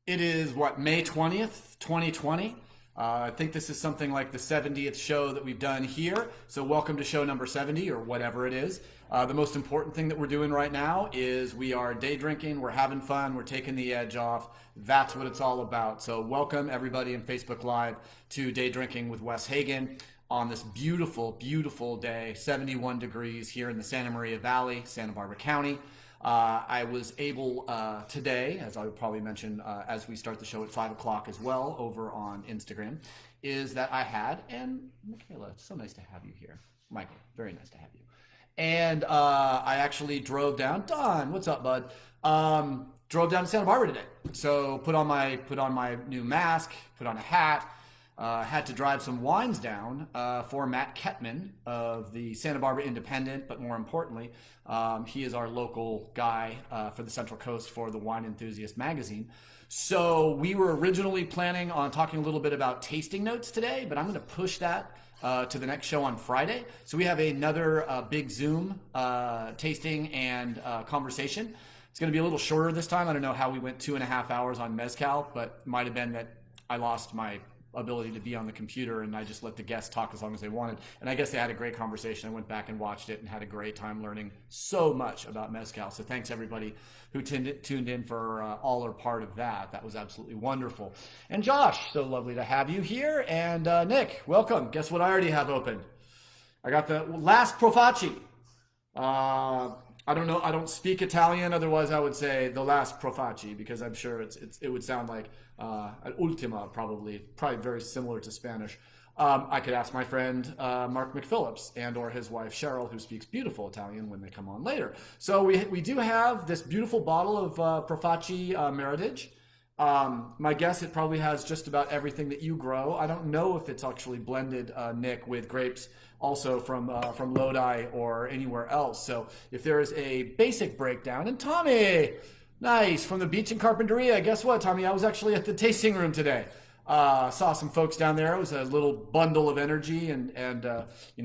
It is what, May 20th, 2020. I think this is something like the 70th show that we've done here. So welcome to show number 70 or whatever it is. The most important thing that we're doing right now is we are day drinking, we're having fun, we're taking the edge off. That's what it's all about. So welcome everybody in Facebook Live to Day Drinking with Wes Hagen on this beautiful, beautiful day, 71 degrees here in the Santa Maria Valley, Santa Barbara County. I was able today, as I would probably mention as we start the show at 5 o'clock as well over on Instagram, is that I had, and Michaela, it's so nice to have you here. Michael, very nice to have you. And I actually drove down. Don, what's up, bud? Drove down to Santa Barbara today. So put on my new mask, put on a hat. Had to drive some wines down for Matt Kettman of the Santa Barbara Independent, but more importantly, he is our local guy for the Central Coast for the Wine Enthusiast magazine. So we were originally planning on talking a little bit about tasting notes today, but I'm going to push that to the next show on Friday. So we have another big Zoom tasting and conversation. It's going to be a little shorter this time. I don't know how we went 2.5 hours on Mezcal, but might have been that I lost my ability to be on the computer and I just let the guests talk as long as they wanted. And I guess they had a great conversation. I went back and watched it and had a great time learning so much about Mezcal. So thanks everybody who tuned in for all or part of that. That was absolutely wonderful. And Josh, so lovely to have you here. And Nick, welcome. Guess what I already have open? I got the last Profacci. I don't know. I don't speak Italian. Otherwise, I would say the last Profacci because I'm sure it would sound like an ultima, probably very similar to Spanish. I could ask my friend Mark McPhillips and or his wife Cheryl, who speaks beautiful Italian, when they come on later. So we do have this beautiful bottle of Profacci Meritage. My guess, it probably has just about everything that you grow. I don't know if it's actually blended, Nick, with grapes also from Lodi or anywhere else. So if there is a basic breakdown, and Tommy, nice, from the beach in Carpinteria. Guess what, Tommy? I was actually at the tasting room today. Saw some folks down there. It was a little bundle of energy and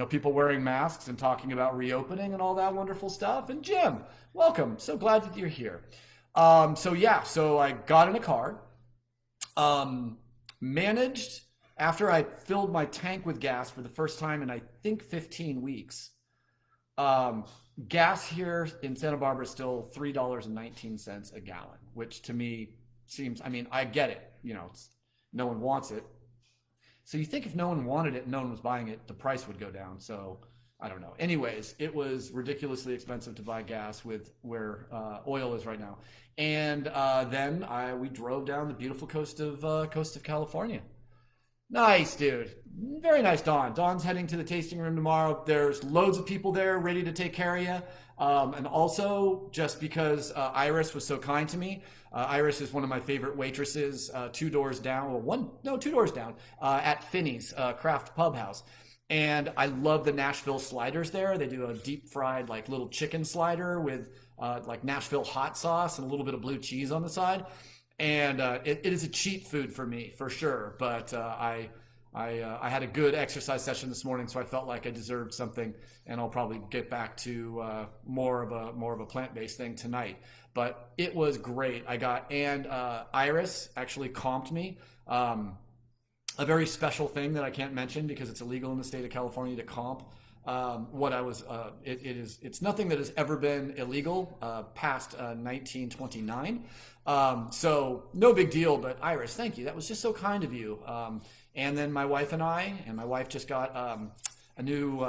people wearing masks and talking about reopening and all that wonderful stuff. And Jim, welcome. So glad that you're here. So I got in a car, managed, after I filled my tank with gas for the first time in I think 15 weeks, gas here in Santa Barbara is still $3.19 a gallon, which to me seems, I get it, no one wants it. So you think if no one wanted it and no one was buying it, the price would go down. So I don't know. Anyways, it was ridiculously expensive to buy gas with where oil is right now. And then we drove down the beautiful coast of California. Nice, dude. Very nice, Don. Don's heading to the tasting room tomorrow. There's loads of people there ready to take care of you. And also, just because Iris was so kind to me, Iris is one of my favorite waitresses, 2 doors down, 2 doors down, at Finney's Craft Pub House. And I love the Nashville sliders there. They do a deep fried like little chicken slider with like Nashville hot sauce and a little bit of blue cheese on the side. And it is a cheat food for me for sure. But I had a good exercise session this morning, so I felt like I deserved something. And I'll probably get back to more of a plant-based thing tonight. But it was great. Iris actually comped me. A very special thing that I can't mention because it's illegal in the state of California to comp. It's nothing that has ever been illegal past 1929. So no big deal, but Iris, thank you. That was just so kind of you. And then my wife and my wife just got a new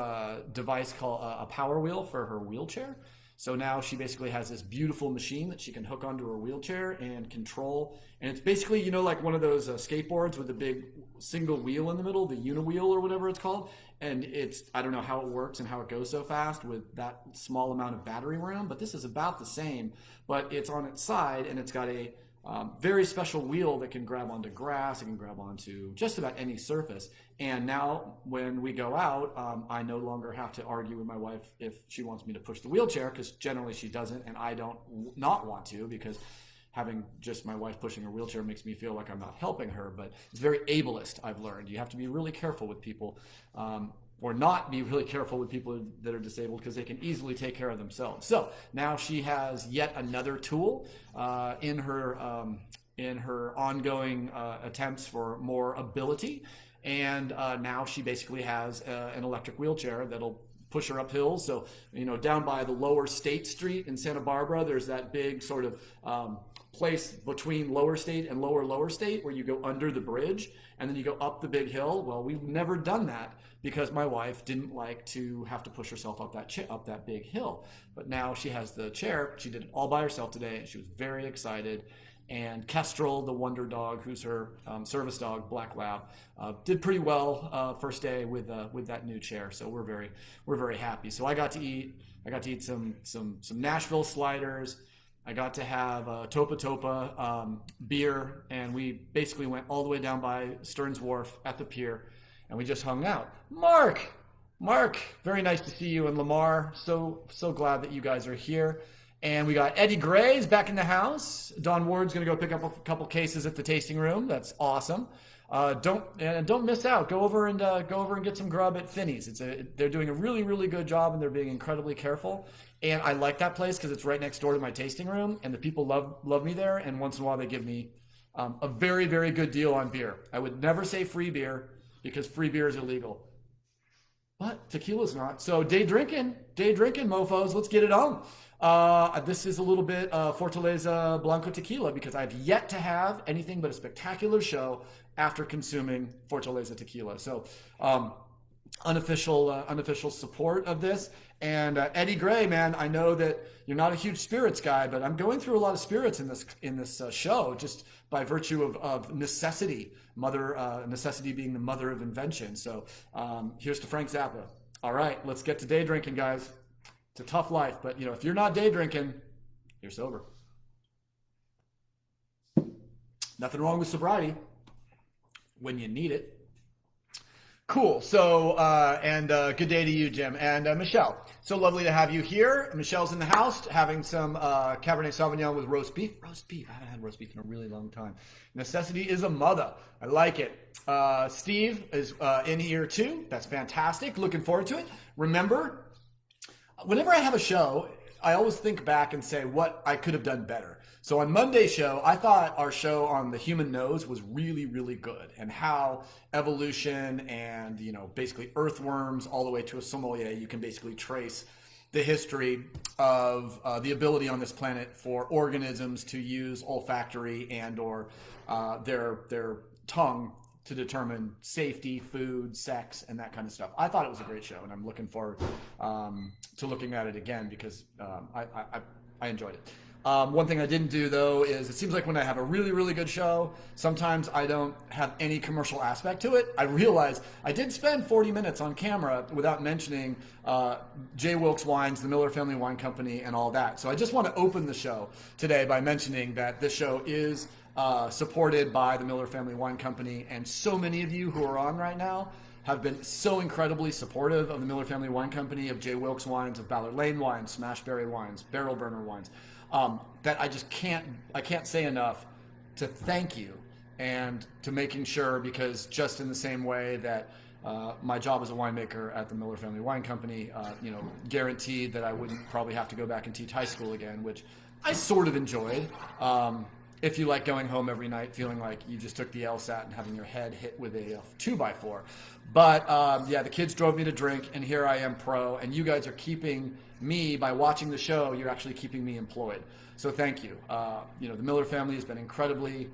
device called a power wheel for her wheelchair. So now she basically has this beautiful machine that she can hook onto her wheelchair and control. And it's basically, like one of those skateboards with a big single wheel in the middle, the uniwheel or whatever it's called. And I don't know how it works and how it goes so fast with that small amount of battery room, but this is about the same, but it's on its side and it's got a very special wheel that can grab onto grass, it can grab onto just about any surface. And now when we go out, I no longer have to argue with my wife if she wants me to push the wheelchair, because generally she doesn't, and I don't not want to, because having just my wife pushing her wheelchair makes me feel like I'm not helping her. But it's very ableist, I've learned. You have to be really careful with people, or not be really careful with people that are disabled, because they can easily take care of themselves. So now she has yet another tool in her in her ongoing attempts for more ability. And now she basically has an electric wheelchair that'll push her up hills. So, down by the lower State Street in Santa Barbara, there's that big sort of place between lower State and lower State where you go under the bridge and then you go up the big hill. Well, we've never done that because my wife didn't like to have to push herself up that big hill. But now she has the chair. She did it all by herself today, and she was very excited. And Kestrel, the wonder dog, who's her service dog, Black Lab, did pretty well first day with that new chair. So we're very happy. So I got to eat some Nashville sliders. I got to have Topa Topa beer, and we basically went all the way down by Stearns Wharf at the pier, and we just hung out. Mark, very nice to see you, and Lamar, so glad that you guys are here. And we got Eddie Gray's back in the house. Don Ward's going to go pick up a couple cases at the tasting room. That's awesome. Don't miss out. Go over and get some grub at Finney's. They're doing a really good job, and they're being incredibly careful. And I like that place because it's right next door to my tasting room, and the people love me there. And once in a while, they give me a very good deal on beer. I would never say free beer because free beer is illegal, but tequila's not. So day drinking, mofos. Let's get it on. This is a little bit Fortaleza Blanco tequila because I've yet to have anything but a spectacular show after consuming Fortaleza tequila. So unofficial support of this. And Eddie Gray, man, I know that you're not a huge spirits guy, but I'm going through a lot of spirits in this show just by virtue of necessity. Necessity being the mother of invention. So here's to Frank Zappa. All right, let's get to day drinking, guys. It's a tough life, but if you're not day drinking, you're sober. Nothing wrong with sobriety when you need it. Cool. So, good day to you, Jim. And Michelle, so lovely to have you here. Michelle's in the house having some Cabernet Sauvignon with roast beef. Roast beef. I haven't had roast beef in a really long time. Necessity is a mother. I like it. Steve is in here too. That's fantastic. Looking forward to it. Remember, whenever I have a show, I always think back and say what I could have done better. So on Monday's show, I thought our show on the human nose was really good, and how evolution and, basically earthworms all the way to a sommelier, you can basically trace the history of the ability on this planet for organisms to use olfactory and or their tongue to determine safety, food, sex, and that kind of stuff. I thought it was a great show, and I'm looking forward to looking at it again because I enjoyed it. One thing I didn't do, though, is it seems like when I have a really good show, sometimes I don't have any commercial aspect to it. I realize I did spend 40 minutes on camera without mentioning J. Wilkes Wines, the Miller Family Wine Company, and all that. So I just want to open the show today by mentioning that this show is supported by the Miller Family Wine Company, and so many of you who are on right now have been so incredibly supportive of the Miller Family Wine Company, of J. Wilkes Wines, of Ballard Lane Wines, Smashberry Wines, Barrel Burner Wines, that I just can't say enough to thank you and to making sure, because just in the same way that my job as a winemaker at the Miller Family Wine Company, guaranteed that I wouldn't probably have to go back and teach high school again, which I sort of enjoyed. If you like going home every night feeling like you just took the LSAT and having your head hit with a 2x4. But the kids drove me to drink, and here I am pro, and you guys are keeping me, by watching the show, you're actually keeping me employed. So thank you. The Miller family has been incredibly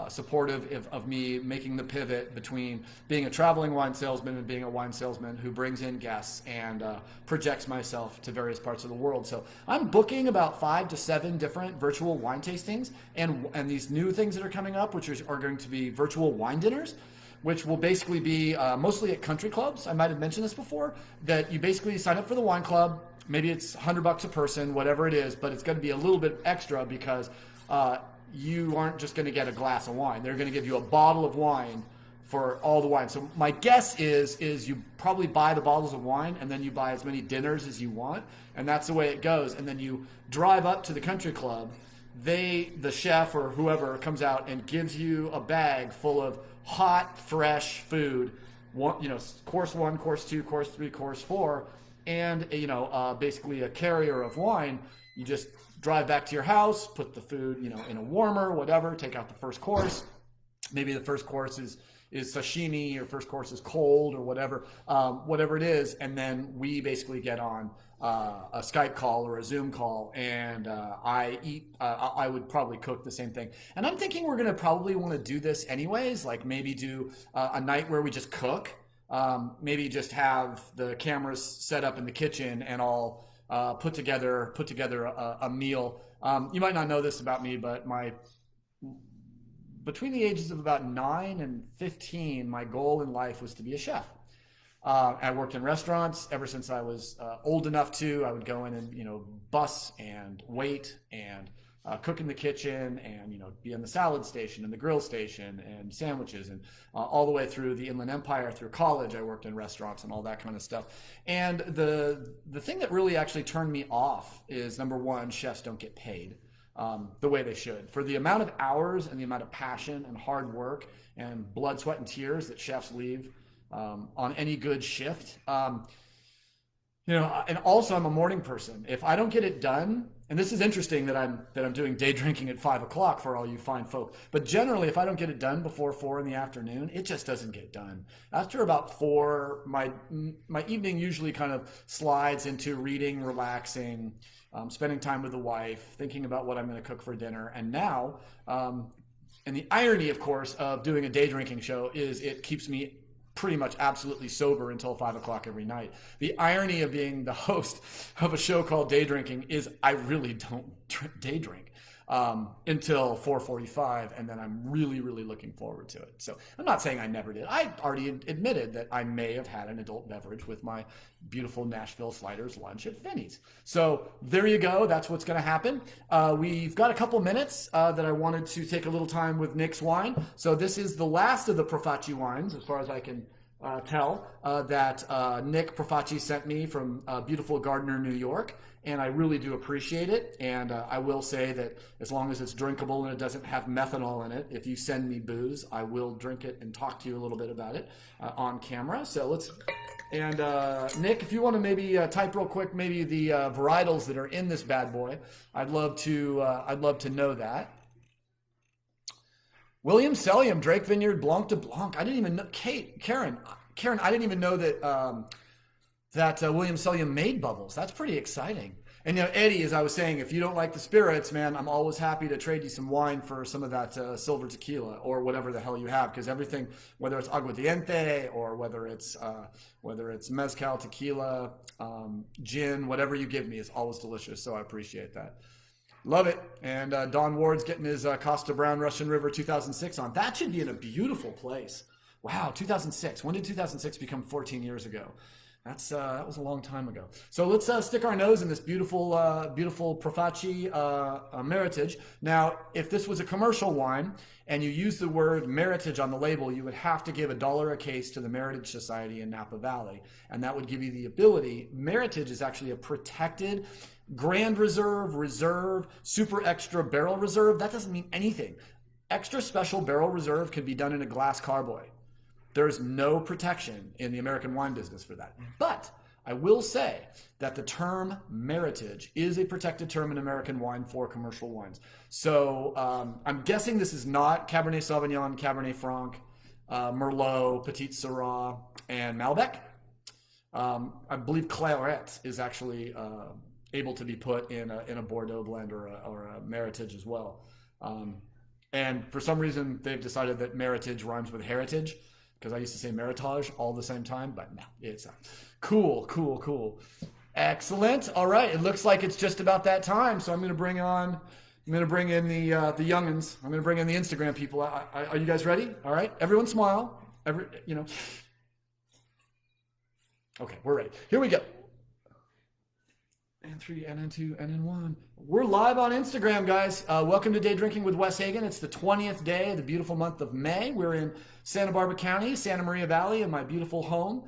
supportive of me making the pivot between being a traveling wine salesman and being a wine salesman who brings in guests and projects myself to various parts of the world. So I'm booking about 5 to 7 different virtual wine tastings and these new things that are coming up, which are going to be virtual wine dinners, which will basically be mostly at country clubs. I might have mentioned this before, that you basically sign up for the wine club. Maybe it's $100 a person, whatever it is, but it's going to be a little bit extra because you aren't just going to get a glass of wine. They're going to give you a bottle of wine for all the wine. So my guess is you probably buy the bottles of wine and then you buy as many dinners as you want, and that's the way it goes. And then you drive up to the country club. The chef or whoever comes out and gives you a bag full of hot, fresh food. Course 1, course 2, course 3, course 4, and basically a carrier of wine. You just drive back to your house, put the food, in a warmer, whatever, take out the first course. Maybe the first course is sashimi, or first course is cold, or whatever it is. And then we basically get on a Skype call or a Zoom call, and I would probably cook the same thing. And I'm thinking we're going to probably want to do this anyways, like maybe do a night where we just cook, maybe just have the cameras set up in the kitchen and all put together a meal. You might not know this about me, but between the ages of about 9 and 15, my goal in life was to be a chef. I worked in restaurants ever since I was old enough to. I would go in and bus and wait and cook in the kitchen, and be on the salad station and the grill station and sandwiches, and all the way through the Inland Empire. Through college, I worked in restaurants and all that kind of stuff. And the thing that really actually turned me off is, number one, chefs don't get paid the way they should. For the amount of hours and the amount of passion and hard work and blood, sweat, and tears that chefs leave on any good shift. And also I'm a morning person. If I don't get it done, and this is interesting that I'm doing day drinking at 5 o'clock for all you fine folk, but generally if I don't get it done before 4 in the afternoon, it just doesn't get done. After about 4, my evening usually kind of slides into reading, relaxing, spending time with the wife, thinking about what I'm going to cook for dinner. And now, and the irony, of course, of doing a day drinking show is it keeps me pretty much absolutely sober until 5 o'clock every night. The irony of being the host of a show called Day Drinking is I really don't day drink until 4:45, and then I'm really, really looking forward to it. So I'm not saying I never did. I already admitted that I may have had an adult beverage with my beautiful Nashville Sliders lunch at Finney's. So there you go. That's what's going to happen. We've got a couple minutes that I wanted to take a little time with Nick's wine. So this is the last of the Profaci wines, as far as I can tell, that Nick Profaci sent me from beautiful Gardner, New York. And I really do appreciate it. And I will say that as long as it's drinkable and it doesn't have methanol in it, if you send me booze, I will drink it and talk to you a little bit about it on camera. So let's, and Nick, if you want to maybe type real quick, maybe the varietals that are in this bad boy, I'd love to know that. William Sellium, Drake Vineyard, Blanc de Blanc. I didn't even know, Karen, I didn't even know that, that William Sellium made bubbles. That's pretty exciting. And Eddie, as I was saying, if you don't like the spirits, man, I'm always happy to trade you some wine for some of that silver tequila or whatever the hell you have, because everything, whether it's aguardiente or whether it's mezcal, tequila, gin, whatever you give me is always delicious. So I appreciate that. Love it. And Don Ward's getting his Costa Brown Russian River 2006 on. That should be in a beautiful place. Wow, 2006. When did 2006 become 14 years ago? That was a long time ago. So let's stick our nose in this beautiful Profaci Meritage. Now, if this was a commercial wine and you use the word Meritage on the label, you would have to give $1 a case to the Meritage Society in Napa Valley, and that would give you the ability. Meritage is actually a protected Grand Reserve, Super Extra Barrel Reserve. That doesn't mean anything. Extra Special Barrel Reserve can be done in a glass carboy. There's no protection in the American wine business for that. But I will say that the term Meritage is a protected term in American wine for commercial wines. So I'm guessing this is not Cabernet Sauvignon, Cabernet Franc, Merlot, Petit Syrah, and Malbec. I believe Claret is actually able to be put in a Bordeaux blend or a Meritage as well. And for some reason, they've decided that Meritage rhymes with heritage, because I used to say Meritage all the same time, but no, it's cool. Excellent. All right, it looks like it's just about that time, so I'm going to bring in the youngins. I'm going to bring in the Instagram people. Are you guys ready? All right, everyone smile. Okay, we're ready. Here we go. And 3, and 2, and 1. We're live on Instagram, guys. Welcome to Day Drinking with Wes Hagen. It's the 20th day of the beautiful month of May. We're in Santa Barbara County, Santa Maria Valley, in my beautiful home.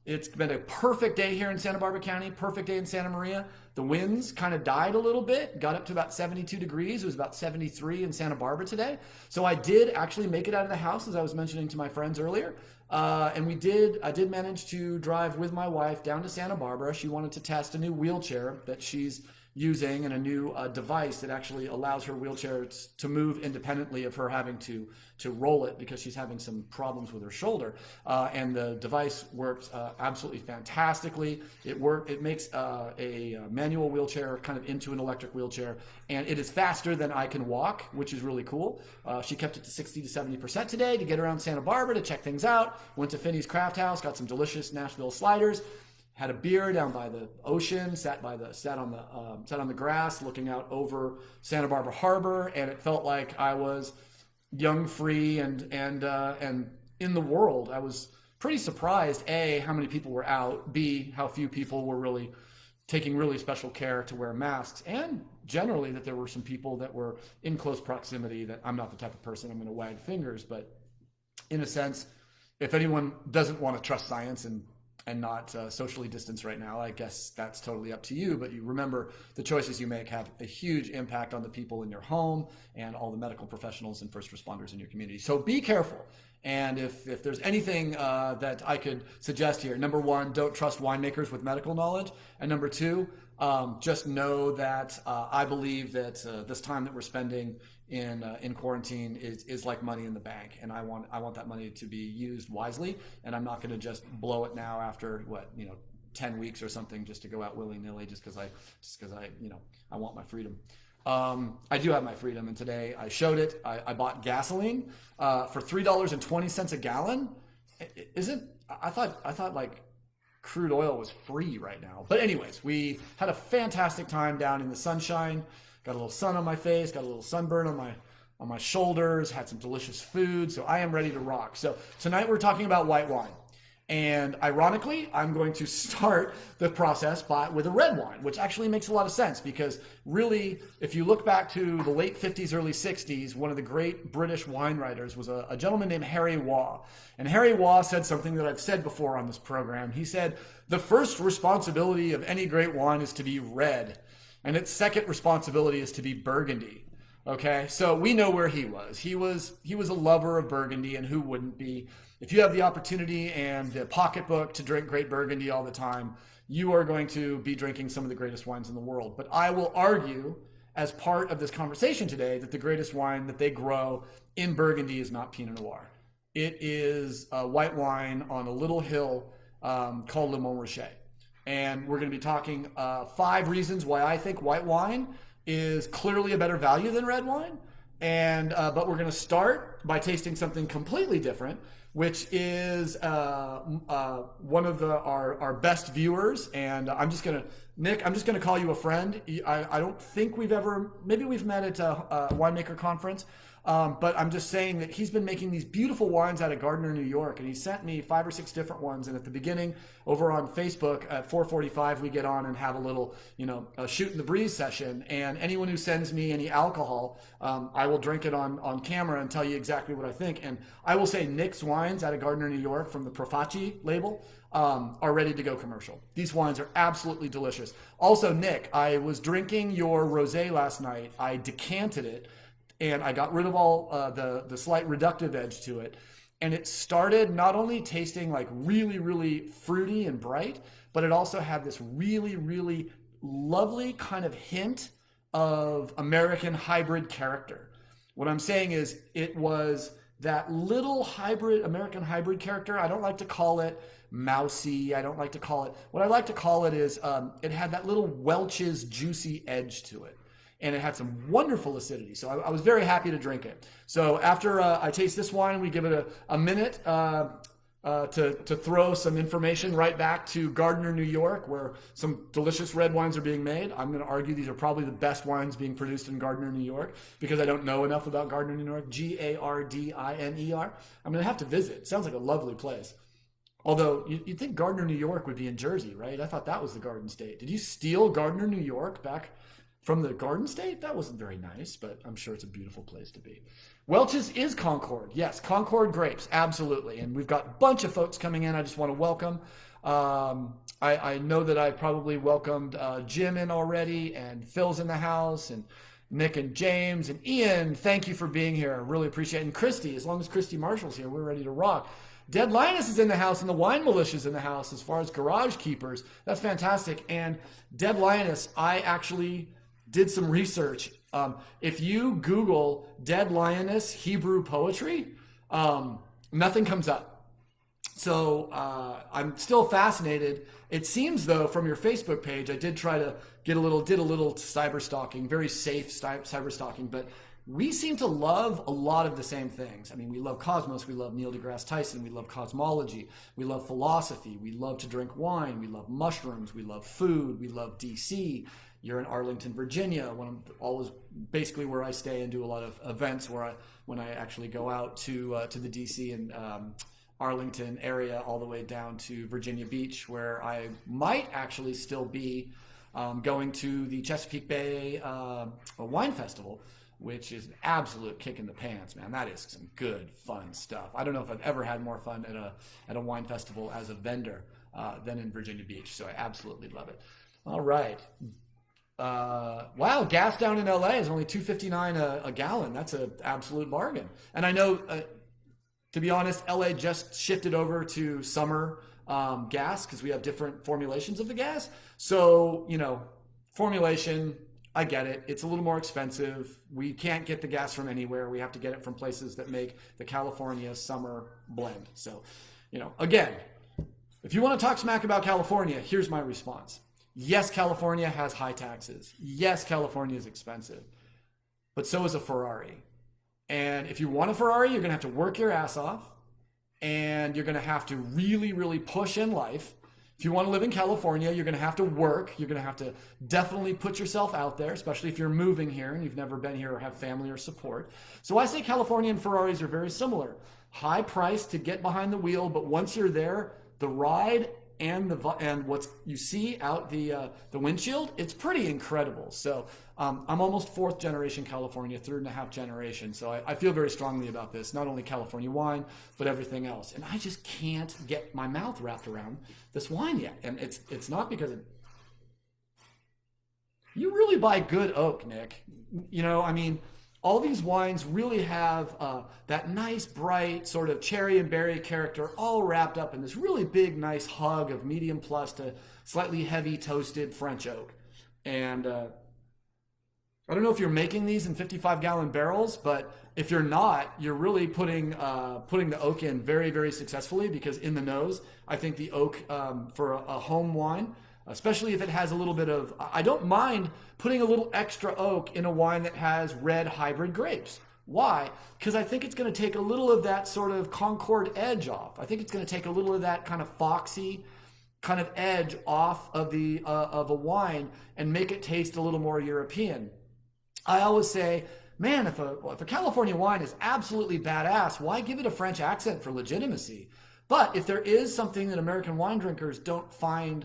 It's been a perfect day here in Santa Barbara County, perfect day in Santa Maria. The winds kind of died a little bit, got up to about 72 degrees. It was about 73 in Santa Barbara today. So I did actually make it out of the house, as I was mentioning to my friends earlier. And I did manage to drive with my wife down to Santa Barbara. She wanted to test a new wheelchair that she's using, and a new device that actually allows her wheelchair to move independently of her having to roll it because she's having some problems with her shoulder. And the device works absolutely fantastically. It makes a manual wheelchair kind of into an electric wheelchair, and it is faster than I can walk, which is really cool. She kept it to 60 to 70% today to get around Santa Barbara to check things out. Went to Finney's Craft House, got some delicious Nashville sliders. Had a beer down by the ocean, sat on the grass, looking out over Santa Barbara Harbor, and it felt like I was young, free, and in the world. I was pretty surprised, A, how many people were out, B, how few people were really taking really special care to wear masks, and generally that there were some people that were in close proximity. That I'm not the type of person I'm going to wag fingers, but in a sense, if anyone doesn't want to trust science and not socially distance right now, I guess that's totally up to you. But you remember, the choices you make have a huge impact on the people in your home and all the medical professionals and first responders in your community. So be careful. And if there's anything that I could suggest here, number one, don't trust winemakers with medical knowledge. And number two, just know that I believe that this time that we're spending in quarantine is like money in the bank, and I want that money to be used wisely, and I'm not going to just blow it now after 10 weeks or something just to go out willy-nilly just because I want my freedom. I do have my freedom, and today I showed it. I bought gasoline for $3.20 a gallon. I thought like crude oil was free right now. But anyways, we had a fantastic time down in the sunshine. Got a little sun on my face, got a little sunburn on my shoulders, had some delicious food, so I am ready to rock. So tonight we're talking about white wine. And ironically, I'm going to start the process with a red wine, which actually makes a lot of sense because really, if you look back to the late 50s, early 60s, one of the great British wine writers was a gentleman named Harry Waugh. And Harry Waugh said something that I've said before on this program. He said, the first responsibility of any great wine is to be red, and its second responsibility is to be Burgundy. Okay, so we know where he was. He was a lover of Burgundy, and who wouldn't be? If you have the opportunity and the pocketbook to drink great Burgundy all the time, you are going to be drinking some of the greatest wines in the world. But I will argue, as part of this conversation today, that the greatest wine that they grow in Burgundy is not Pinot Noir. It is a white wine on a little hill called Le Montrachet. And we're going to be talking 5 reasons why I think white wine is clearly a better value than red wine. And but we're going to start by tasting something completely different, which is one of our best viewers. And Nick, I'm just going to call you a friend. I don't think maybe we've met at a winemaker conference. But I'm just saying that he's been making these beautiful wines out of Gardner, New York, and he sent me 5 or 6 different ones. And at the beginning, over on Facebook at 4:45, we get on and have a little, a shoot in the breeze session. And anyone who sends me any alcohol, I will drink it on camera and tell you exactly what I think. And I will say Nick's wines out of Gardner, New York, from the Profaci label, are ready to go commercial. These wines are absolutely delicious. Also, Nick, I was drinking your rosé last night. I decanted it, and I got rid of all the slight reductive edge to it. And it started not only tasting like really, really fruity and bright, but it also had this really, really lovely kind of hint of American hybrid character. What I'm saying is it was that little hybrid, American hybrid character. I don't like to call it mousy. I don't like to call it, what I like to call it is it had that little Welch's juicy edge to it. And it had some wonderful acidity. So I was very happy to drink it. So after I taste this wine, we give it a minute to throw some information right back to Gardner, New York, where some delicious red wines are being made. I'm going to argue these are probably the best wines being produced in Gardner, New York, because I don't know enough about Gardner, New York. Gardiner. I'm going to have to visit. It sounds like a lovely place. Although you'd think Gardner, New York would be in Jersey, right? I thought that was the Garden State. Did you steal Gardner, New York back from the Garden State? That wasn't very nice, but I'm sure it's a beautiful place to be. Welch's is Concord. Yes, Concord grapes, absolutely. And we've got a bunch of folks coming in I just want to welcome. I know that I probably welcomed Jim in already, and Phil's in the house, and Nick and James, and Ian, thank you for being here. I really appreciate it. And Christy, as long as Christy Marshall's here, we're ready to rock. Dead Lioness is in the house and the Wine Militia's in the house as far as garage keepers. That's fantastic. And Dead Lioness, I actually did some research. If you Google Dead Lioness Hebrew poetry, nothing comes up. So I'm still fascinated. It seems though from your Facebook page, I did try to did a little cyber stalking, very safe cyber stalking, but we seem to love a lot of the same things. I mean, we love cosmos, we love Neil deGrasse Tyson, we love cosmology, we love philosophy, we love to drink wine, we love mushrooms, we love food, we love DC. You're in Arlington, Virginia, always basically where I stay and do a lot of events when I actually go out to the DC and Arlington area all the way down to Virginia Beach, where I might actually still be going to the Chesapeake Bay Wine Festival, which is an absolute kick in the pants, man. That is some good, fun stuff. I don't know if I've ever had more fun at a wine festival as a vendor than in Virginia Beach, so I absolutely love it. All right. Wow, gas down in LA is only $2.59 a gallon. That's an absolute bargain. And I know, to be honest, LA just shifted over to summer gas because we have different formulations of the gas. So, you know, formulation, I get it. It's a little more expensive. We can't get the gas from anywhere. We have to get it from places that make the California summer blend. So, you know, again, if you want to talk smack about California, here's my response. Yes, California has high taxes. Yes, California is expensive, but so is a Ferrari. And if you want a Ferrari, you're going to have to work your ass off, and you're going to have to really, really push in life. If you want to live in California, you're going to have to work. You're going to have to definitely put yourself out there, especially if you're moving here and you've never been here or have family or support. So I say California and Ferraris are very similar. High price to get behind the wheel, but once you're there, the ride and what you see out the windshield, it's pretty incredible. So I'm almost fourth generation California, third and a half generation. So I feel very strongly about this, not only California wine, but everything else. And I just can't get my mouth wrapped around this wine yet. And it's not because you really buy good oak, Nick. You know, I mean, all these wines really have that nice, bright sort of cherry and berry character all wrapped up in this really big, nice hug of medium plus to slightly heavy toasted French oak. And I don't know if you're making these in 55-gallon barrels, but if you're not, you're really putting the oak in very, very successfully, because in the nose, I think the oak for a home wine, especially if it has a little bit of, I don't mind putting a little extra oak in a wine that has red hybrid grapes. Why? Because I think it's going to take a little of that sort of Concord edge off. I think it's going to take a little of that kind of foxy kind of edge off of of a wine and make it taste a little more European. I always say, man, if a California wine is absolutely badass, why give it a French accent for legitimacy? But if there is something that American wine drinkers don't find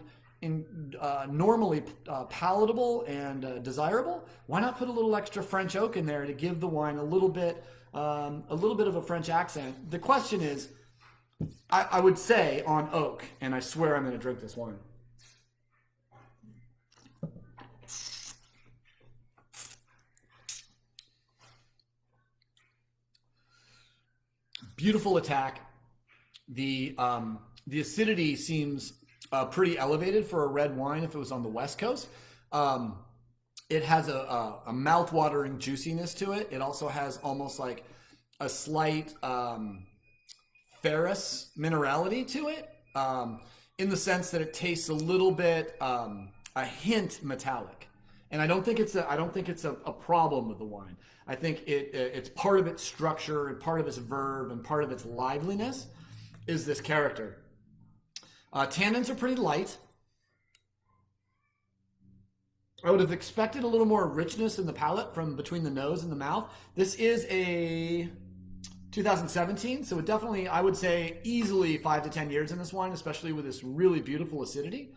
normally palatable and desirable, why not put a little extra French oak in there to give the wine a little bit of a French accent? The question is, I would say on oak, and I swear I'm going to drink this wine. Beautiful attack. The acidity seems pretty elevated for a red wine if it was on the West Coast. It has a mouth-watering juiciness to it. It also has almost like a slight ferrous minerality to it, in the sense that it tastes a little bit, a hint metallic. And I don't think it's a problem with the wine. I think it's part of its structure and part of its verve and part of its liveliness is this character. Tannins are pretty light. I would have expected a little more richness in the palate from between the nose and the mouth. This is a 2017, so it definitely, I would say, easily 5 to 10 years in this wine, especially with this really beautiful acidity.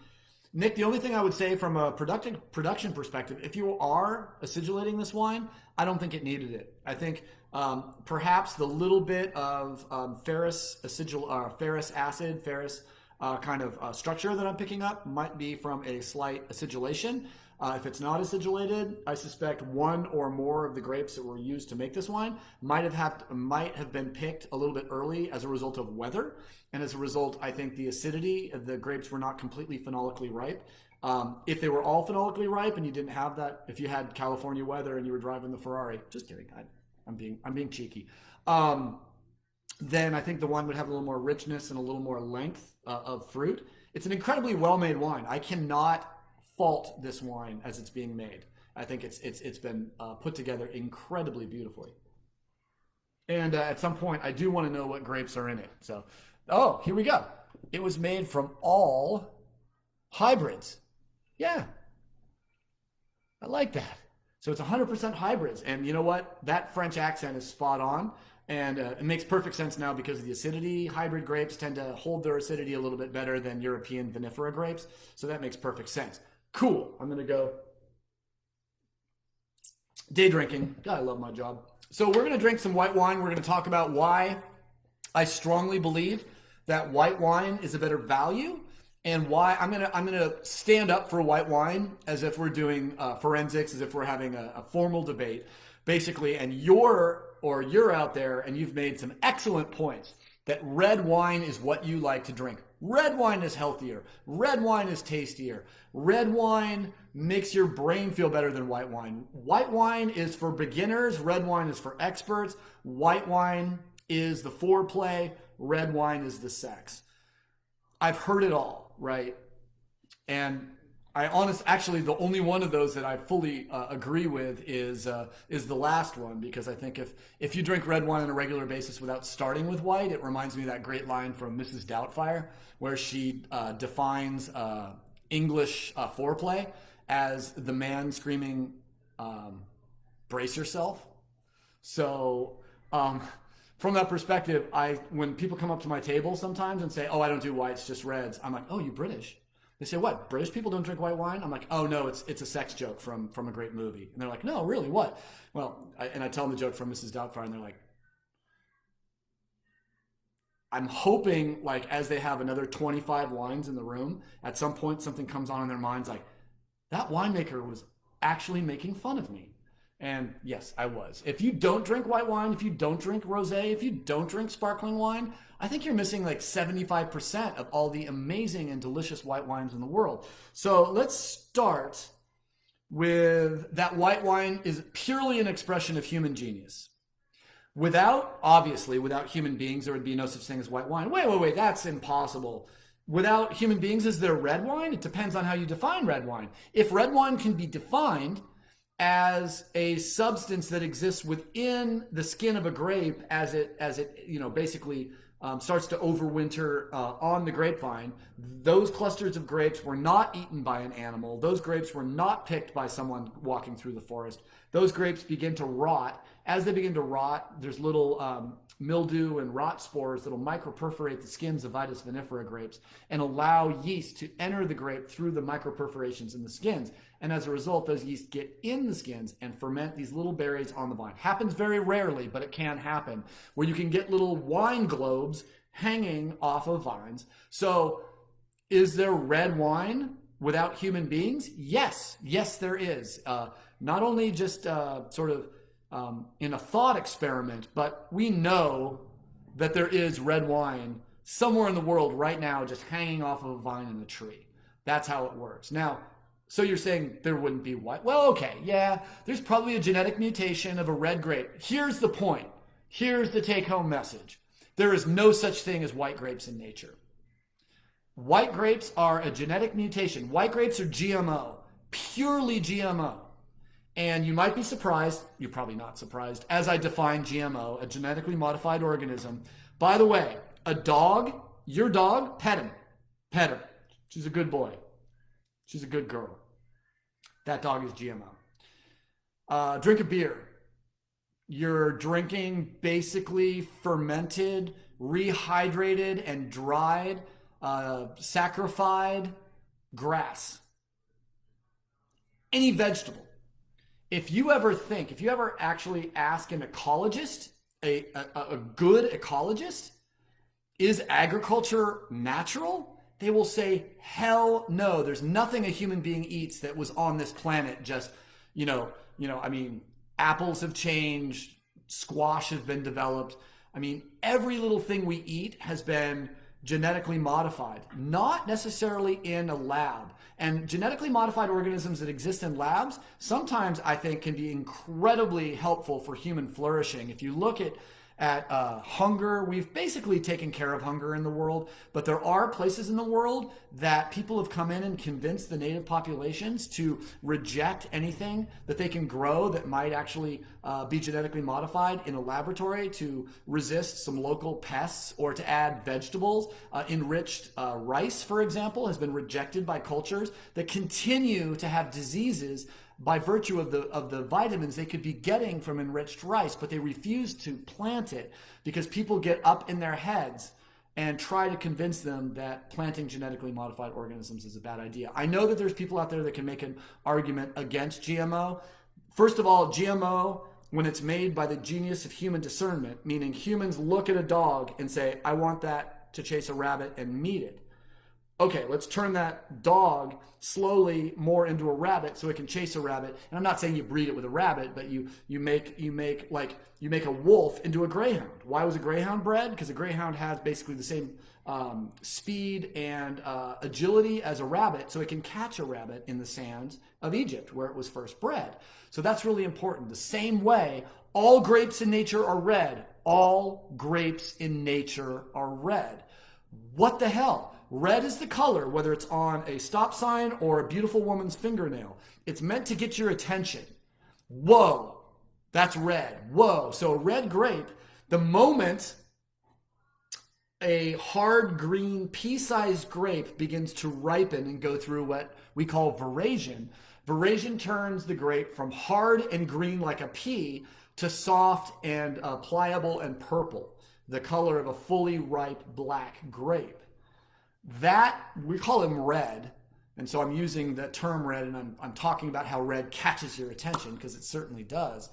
Nick, the only thing I would say from a production perspective, if you are acidulating this wine, I don't think it needed it. I think perhaps the little bit of ferrous acid, ferrous kind of structure that I'm picking up might be from a slight acidulation. If it's not acidulated, I suspect one or more of the grapes that were used to make this wine might have been picked a little bit early as a result of weather. And as a result, I think the acidity of the grapes were not completely phenolically ripe. If they were all phenolically ripe and you didn't have that, if you had California weather and you were driving the Ferrari, just kidding, I'm being cheeky. Then I think the wine would have a little more richness and a little more length of fruit. It's an incredibly well-made wine. I cannot fault this wine as it's being made. I think it's been put together incredibly beautifully. And at some point, I do want to know what grapes are in it. So, oh, here we go. It was made from all hybrids. Yeah, I like that. So it's 100% hybrids. And you know what? That French accent is spot on. And it makes perfect sense now because of the acidity. Hybrid grapes tend to hold their acidity a little bit better than European vinifera grapes. So that makes perfect sense. Cool. I'm going to go day drinking. God, I love my job. So we're going to drink some white wine. We're going to talk about why I strongly believe that white wine is a better value, and why I'm gonna stand up for white wine as if we're doing forensics, as if we're having a formal debate, basically. And you're out there and you've made some excellent points that red wine is what you like to drink. Red wine is healthier. Red wine is tastier. Red wine makes your brain feel better than white wine. White wine is for beginners. Red wine is for experts. White wine is the foreplay. Red wine is the sex. I've heard it all, right? And actually, the only one of those that I fully agree with is the last one, because I think if you drink red wine on a regular basis without starting with white, it reminds me of that great line from Mrs. Doubtfire, where she defines English foreplay as the man screaming, "Brace yourself." So from that perspective, when people come up to my table sometimes and say, "Oh, I don't do whites, just reds," I'm like, "Oh, you British?" They say, "What? British people don't drink white wine?" I'm like, "Oh no, it's a sex joke from a great movie." And they're like, "No, really? What?" Well, I tell them the joke from Mrs. Doubtfire, and they're like, I'm hoping, like, as they have another 25 wines in the room, at some point something comes on in their minds like, that winemaker was actually making fun of me. And yes, I was. If you don't drink white wine, if you don't drink rosé, if you don't drink sparkling wine, I think you're missing like 75% of all the amazing and delicious white wines in the world. So let's start with that white wine is purely an expression of human genius. Obviously, without human beings, there would be no such thing as white wine. Wait, that's impossible. Without human beings, is there red wine? It depends on how you define red wine. If red wine can be defined as a substance that exists within the skin of a grape as it basically starts to overwinter on the grapevine, those clusters of grapes were not eaten by an animal. Those grapes were not picked by someone walking through the forest. Those grapes begin to rot. As they begin to rot, there's little mildew and rot spores that'll microperforate the skins of Vitis vinifera grapes and allow yeast to enter the grape through the microperforations in the skins. And as a result, those yeast get in the skins and ferment these little berries on the vine. Happens very rarely, but it can happen, where you can get little wine globes hanging off of vines. So is there red wine without human beings? Yes, there is. Not only just in a thought experiment, but we know that there is red wine somewhere in the world right now just hanging off of a vine in a tree. That's how it works. Now, so you're saying there wouldn't be white? Well, okay, yeah, there's probably a genetic mutation of a red grape. Here's the point. Here's the take-home message. There is no such thing as white grapes in nature. White grapes are a genetic mutation. White grapes are GMO, purely GMO. And you might be surprised, you're probably not surprised, as I define GMO, a genetically modified organism. By the way, a dog, your dog, pet him. Pet her. She's a good boy. She's a good girl. That dog is GMO. Drink a beer. You're drinking basically fermented, rehydrated, and dried, saccharide grass. Any vegetable. If you ever actually ask an ecologist, a good ecologist, is agriculture natural? they will say, hell no, there's nothing a human being eats that was on this planet just, I mean, apples have changed, squash has been developed. I mean, every little thing we eat has been genetically modified, not necessarily in a lab. And genetically modified organisms that exist in labs sometimes, I think, can be incredibly helpful for human flourishing. If you look at hunger, we've basically taken care of hunger in the world, but there are places in the world that people have come in and convinced the native populations to reject anything that they can grow that might actually be genetically modified in a laboratory to resist some local pests or to add vegetables. Enriched rice, for example, has been rejected by cultures that continue to have diseases by virtue of the vitamins they could be getting from enriched rice, but they refuse to plant it because people get up in their heads and try to convince them that planting genetically modified organisms is a bad idea. I know that there's people out there that can make an argument against GMO. First of all, GMO, when it's made by the genius of human discernment, meaning humans look at a dog and say, I want that to chase a rabbit and meat it. Okay, let's turn that dog slowly more into a rabbit so it can chase a rabbit. And I'm not saying you breed it with a rabbit, but you make a wolf into a greyhound. Why was a greyhound bred? Because a greyhound has basically the same speed and agility as a rabbit, so it can catch a rabbit in the sands of Egypt where it was first bred. So that's really important. The same way, all grapes in nature are red. All grapes in nature are red. What the hell? Red is the color, whether it's on a stop sign or a beautiful woman's fingernail. It's meant to get your attention. Whoa, that's red. Whoa. So a red grape, the moment a hard green pea-sized grape begins to ripen and go through what we call veraison, veraison turns the grape from hard and green like a pea to soft and pliable and purple, the color of a fully ripe black grape. That, we call them red, and so I'm using the term red, and I'm talking about how red catches your attention, because it certainly does.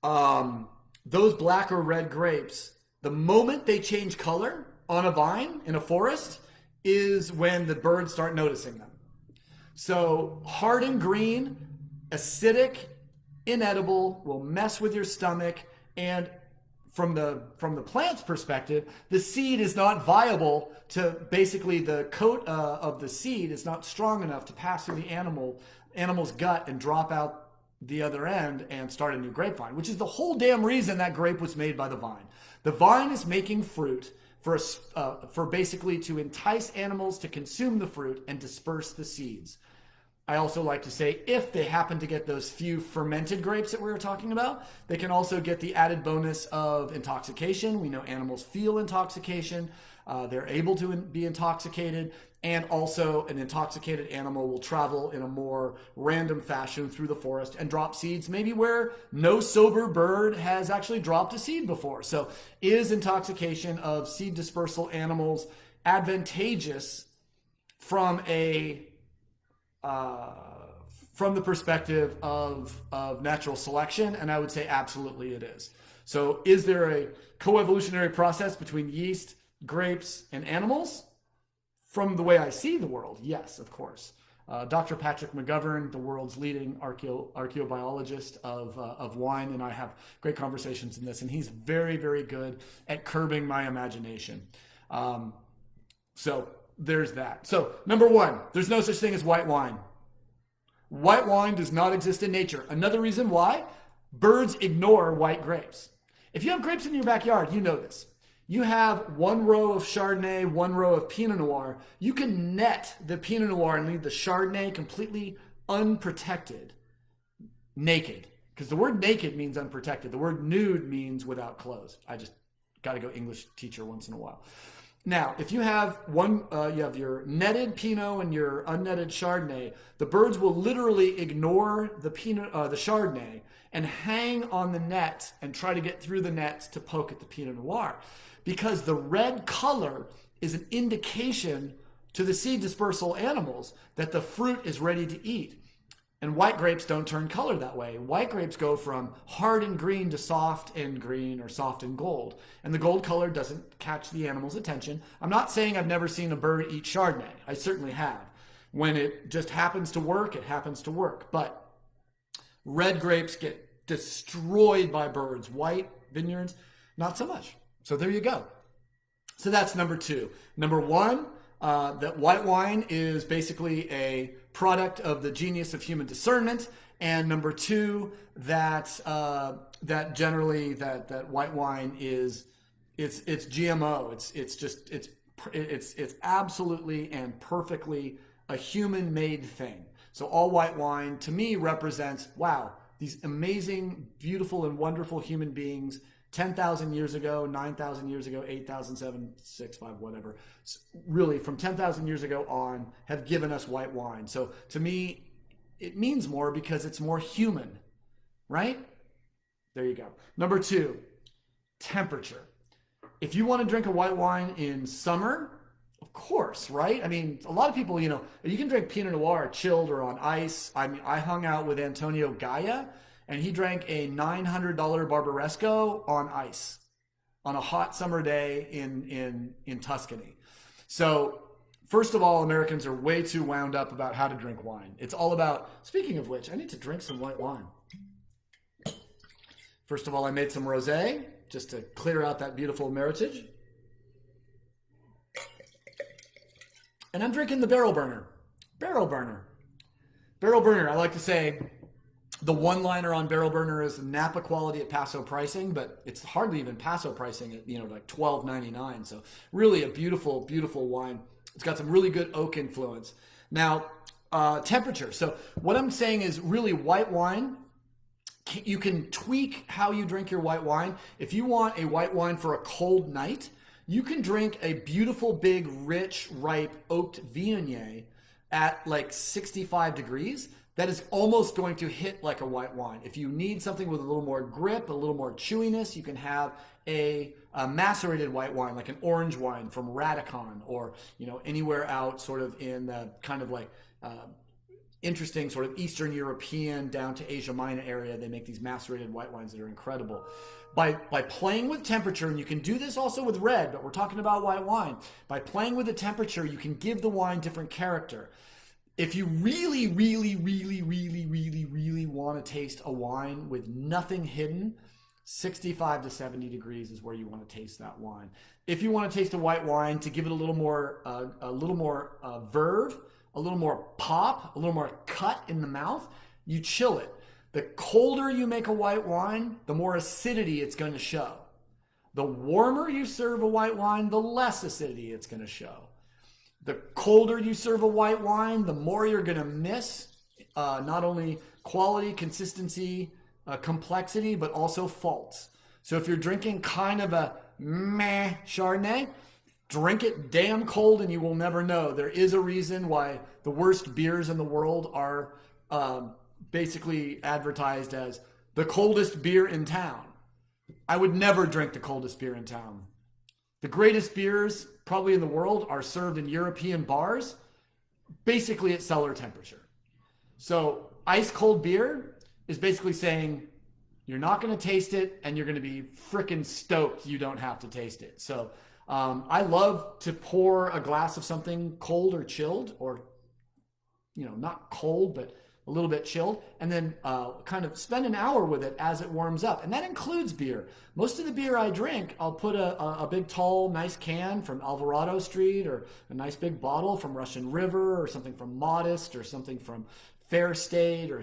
Those black or red grapes, the moment they change color on a vine in a forest is when the birds start noticing them. So hard and green, acidic, inedible, will mess with your stomach, and from the plant's perspective, the seed is not viable to basically the coat of the seed is not strong enough to pass through the animal's gut and drop out the other end and start a new grapevine, which is the whole damn reason that grape was made by the vine. The vine is making fruit for basically to entice animals to consume the fruit and disperse the seeds. I also like to say, if they happen to get those few fermented grapes that we were talking about, they can also get the added bonus of intoxication. We know animals feel intoxication. They're able to be intoxicated. And also an intoxicated animal will travel in a more random fashion through the forest and drop seeds, maybe where no sober bird has actually dropped a seed before. So is intoxication of seed dispersal animals advantageous from the perspective of natural selection? And I would say absolutely it is. So is there a coevolutionary process between yeast, grapes, and animals? From the way I see the world, yes, of course. Dr. Patrick McGovern, the world's leading archaeobiologist of wine, and I have great conversations in this, and he's very, very good at curbing my imagination. So there's that. So number one, there's no such thing as white wine. White wine does not exist in nature. Another reason why, birds ignore white grapes. If you have grapes in your backyard, you know this. You have one row of Chardonnay, one row of Pinot Noir. You can net the Pinot Noir and leave the Chardonnay completely unprotected, naked. Because the word naked means unprotected. The word nude means without clothes. I just got to go English teacher once in a while. Now, if you have you have your netted Pinot and your unnetted Chardonnay, the birds will literally ignore the Chardonnay and hang on the net and try to get through the nets to poke at the Pinot Noir. Because the red color is an indication to the seed dispersal animals that the fruit is ready to eat. And white grapes don't turn color that way. White grapes go from hard and green to soft and green or soft and gold. And the gold color doesn't catch the animal's attention. I'm not saying I've never seen a bird eat Chardonnay. I certainly have. When it just happens to work, it happens to work. But red grapes get destroyed by birds. White vineyards, not so much. So there you go. So that's number two. Number one, that white wine is basically a product of the genius of human discernment, and number two, that generally that white wine is it's GMO. It's absolutely and perfectly a human-made thing. So all white wine to me represents, wow, these amazing, beautiful, and wonderful human beings 10,000 years ago, 9,000 years ago, 8,000, 7, 6, 5, whatever. Really, from 10,000 years ago on, have given us white wine. So to me, it means more because it's more human, right? There you go. Number two, temperature. If you want to drink a white wine in summer, of course, right? I mean, a lot of people, you can drink Pinot Noir chilled or on ice. I mean, I hung out with Antonio Gaia, and he drank a $900 Barbaresco on ice on a hot summer day in Tuscany. So first of all, Americans are way too wound up about how to drink wine. It's all about, speaking of which, I need to drink some white wine. First of all, I made some rosé just to clear out that beautiful meritage. And I'm drinking the Barrel Burner. Barrel Burner. Barrel Burner, I like to say, the one-liner on Barrel Burner is Napa quality at Paso pricing, but it's hardly even Paso pricing at, like $12.99. So really a beautiful, beautiful wine. It's got some really good oak influence. Now, temperature. So what I'm saying is really white wine, you can tweak how you drink your white wine. If you want a white wine for a cold night, you can drink a beautiful, big, rich, ripe, oaked Viognier at like 65 degrees. That is almost going to hit like a white wine. If you need something with a little more grip, a little more chewiness, you can have a macerated white wine, like an orange wine from Radicon, or anywhere out sort of in the kind of like interesting sort of Eastern European down to Asia Minor area. They make these macerated white wines that are incredible. By playing with temperature, and you can do this also with red, but we're talking about white wine. By playing with the temperature, you can give the wine different character. If you really, really, really, really, really, really want to taste a wine with nothing hidden, 65 to 70 degrees is where you want to taste that wine. If you want to taste a white wine to give it a little more verve, a little more pop, a little more cut in the mouth, you chill it. The colder you make a white wine, the more acidity it's going to show. The warmer you serve a white wine, the less acidity it's going to show. The colder you serve a white wine, the more you're going to miss not only quality, consistency, complexity, but also faults. So if you're drinking kind of a meh Chardonnay, drink it damn cold and you will never know. There is a reason why the worst beers in the world are basically advertised as the coldest beer in town. I would never drink the coldest beer in town. The greatest beers probably in the world are served in European bars, basically at cellar temperature. So ice cold beer is basically saying you're not going to taste it and you're going to be freaking stoked you don't have to taste it. So I love to pour a glass of something cold or chilled, or not cold, but a little bit chilled, and then kind of spend an hour with it as it warms up. And that includes beer. Most of the beer I drink, I'll put a big, tall, nice can from Alvarado Street, or a nice big bottle from Russian River, or something from Modest, or something from Fair State, or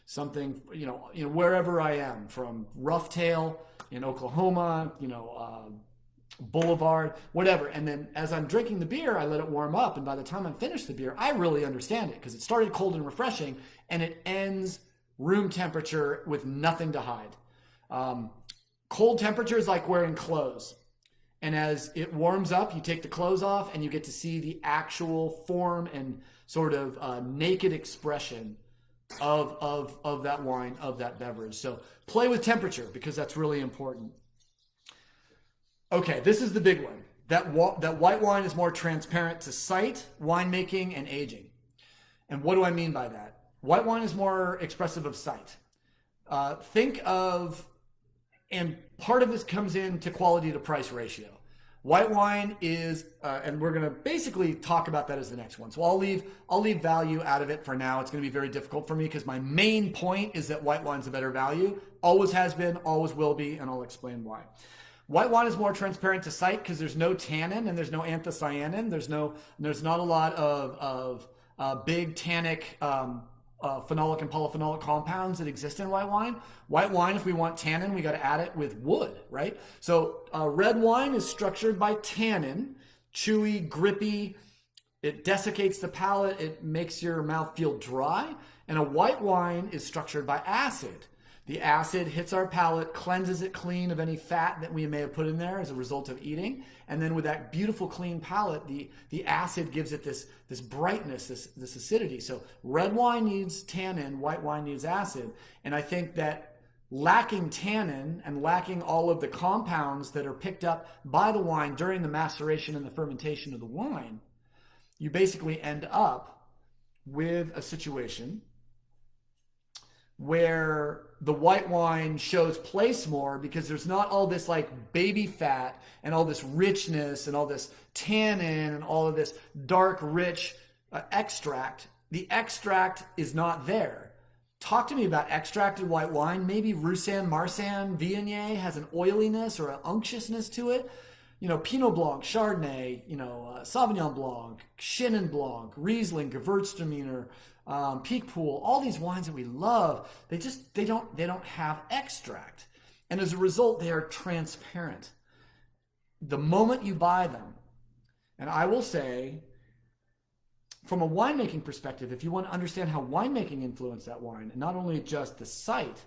something wherever I am, from Roughtail in Oklahoma, Boulevard, whatever. And then as I'm drinking the beer, I let it warm up. And by the time I'm finished the beer, I really understand it, because it started cold and refreshing and it ends room temperature with nothing to hide. Cold temperature is like wearing clothes. And as it warms up, you take the clothes off and you get to see the actual form and sort of naked expression of that wine, of that beverage. So play with temperature, because that's really important. Okay, this is the big one. That white wine is more transparent to sight, winemaking, and aging. And what do I mean by that? White wine is more expressive of sight. Think of, and part of this comes into quality to price ratio. White wine is, and we're going to basically talk about that as the next one. So I'll leave value out of it for now. It's going to be very difficult for me because my main point is that white wine's a better value. Always has been, always will be, and I'll explain why. White wine is more transparent to sight because there's no tannin and there's no anthocyanin. There's not a lot of big tannic phenolic and polyphenolic compounds that exist in white wine. White wine, if we want tannin, we got to add it with wood, right? So red wine is structured by tannin, chewy, grippy. It desiccates the palate. It makes your mouth feel dry. And a white wine is structured by acid. The acid hits our palate, cleanses it clean of any fat that we may have put in there as a result of eating. And then with that beautiful clean palate, the acid gives it this brightness, this acidity. So red wine needs tannin, white wine needs acid. And I think that lacking tannin and lacking all of the compounds that are picked up by the wine during the maceration and the fermentation of the wine, you basically end up with a situation where the white wine shows place more because there's not all this like baby fat and all this richness and all this tannin and all of this dark, rich extract. The extract is not there. Talk to me about extracted white wine. Maybe Roussanne, Marsanne, Viognier has an oiliness or an unctuousness to it. You know, Pinot Blanc, Chardonnay, Sauvignon Blanc, Chenin Blanc, Riesling, Gewürztraminer, Peak Pool, all these wines that we love, they don't have extract. And as a result, they are transparent. The moment you buy them, and I will say, from a winemaking perspective, if you want to understand how winemaking influenced that wine, and not only just the site,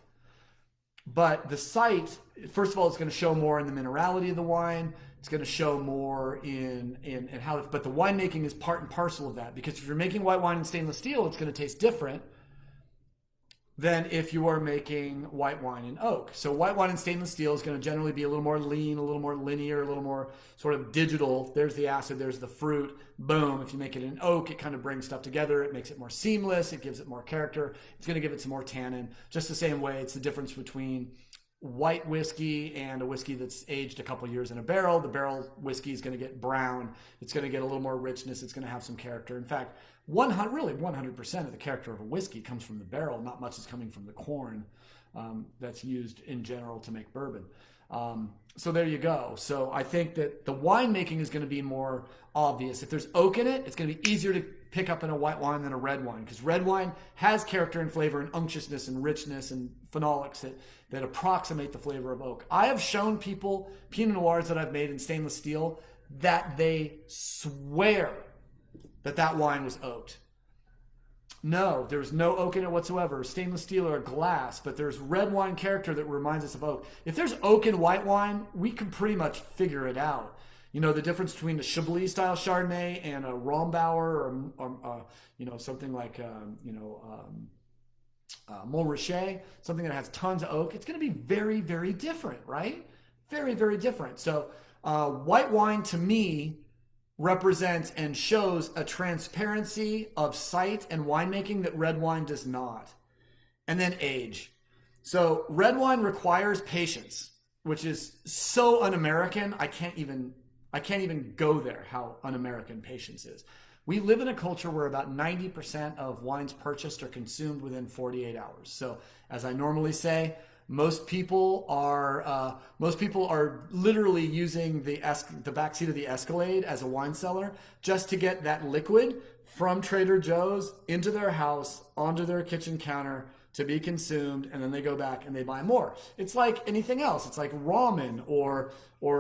but the site, first of all, it's going to show more in the minerality of the wine. It's going to show more in how, but the winemaking is part and parcel of that. Because if you're making white wine in stainless steel, it's going to taste different than if you are making white wine in oak. So white wine in stainless steel is going to generally be a little more lean, a little more linear, a little more sort of digital. There's the acid, there's the fruit. Boom. If you make it in oak, it kind of brings stuff together. It makes it more seamless. It gives it more character. It's going to give it some more tannin. Just the same way, it's the difference between white whiskey and a whiskey that's aged a couple years in a barrel. The barrel whiskey is going to get brown. It's going to get a little more richness. It's going to have some character. In fact, 100% of the character of a whiskey comes from the barrel. Not much is coming from the corn that's used in general to make bourbon. So there you go. So I think that the winemaking is going to be more obvious. If there's oak in it, it's going to be easier to pick up in a white wine than a red wine, because red wine has character and flavor and unctuousness and richness and phenolics that approximate the flavor of oak. I have shown people Pinot Noirs that I've made in stainless steel that they swear that wine was oaked. No, there's no oak in it whatsoever. Stainless steel or glass, but there's red wine character that reminds us of oak. If there's oak in white wine, we can pretty much figure it out. You know, the difference between the Chablis style Chardonnay and a Rombauer or something like, Montrachet, something that has tons of oak, it's going to be very, very different, right? Very, very different. So white wine to me represents and shows a transparency of sight and winemaking that red wine does not. And then age. So red wine requires patience, which is so un-American. I can't even go there, how un-American patience is. We live in a culture where about 90% of wines purchased are consumed within 48 hours. So as I normally say, most people are literally using the backseat of the Escalade as a wine cellar just to get that liquid from Trader Joe's into their house, onto their kitchen counter to be consumed, and then they go back and they buy more. It's like anything else. It's like ramen or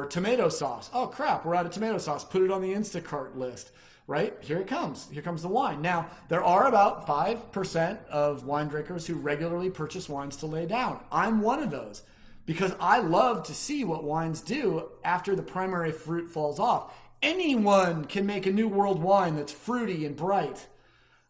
tomato sauce. Oh crap, we're out of tomato sauce. Put it on the Instacart list. Right? Here it comes. Here comes the wine. Now, there are about 5% of wine drinkers who regularly purchase wines to lay down. I'm one of those because I love to see what wines do after the primary fruit falls off. Anyone can make a New World wine that's fruity and bright.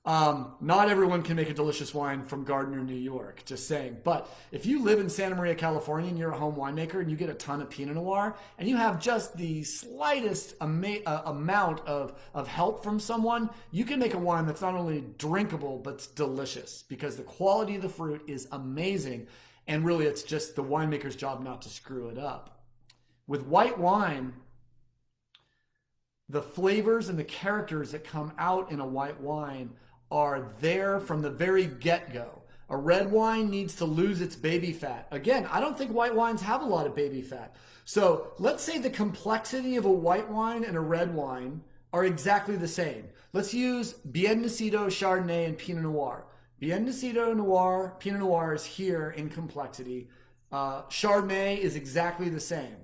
Not everyone can make a delicious wine from Gardner, New York, just saying. But if you live in Santa Maria, California, and you're a home winemaker and you get a ton of Pinot Noir and you have just the slightest amount of help from someone, you can make a wine that's not only drinkable, but it's delicious because the quality of the fruit is amazing. And really, it's just the winemaker's job not to screw it up. With white wine, the flavors and the characters that come out in a white wine are there from the very get-go. A red wine needs to lose its baby fat. Again, I don't think white wines have a lot of baby fat. So let's say the complexity of a white wine and a red wine are exactly the same. Let's use Bien Nacido, Chardonnay, and Pinot Noir. Bien Nacido Noir, Pinot Noir is here in complexity. Chardonnay is exactly the same.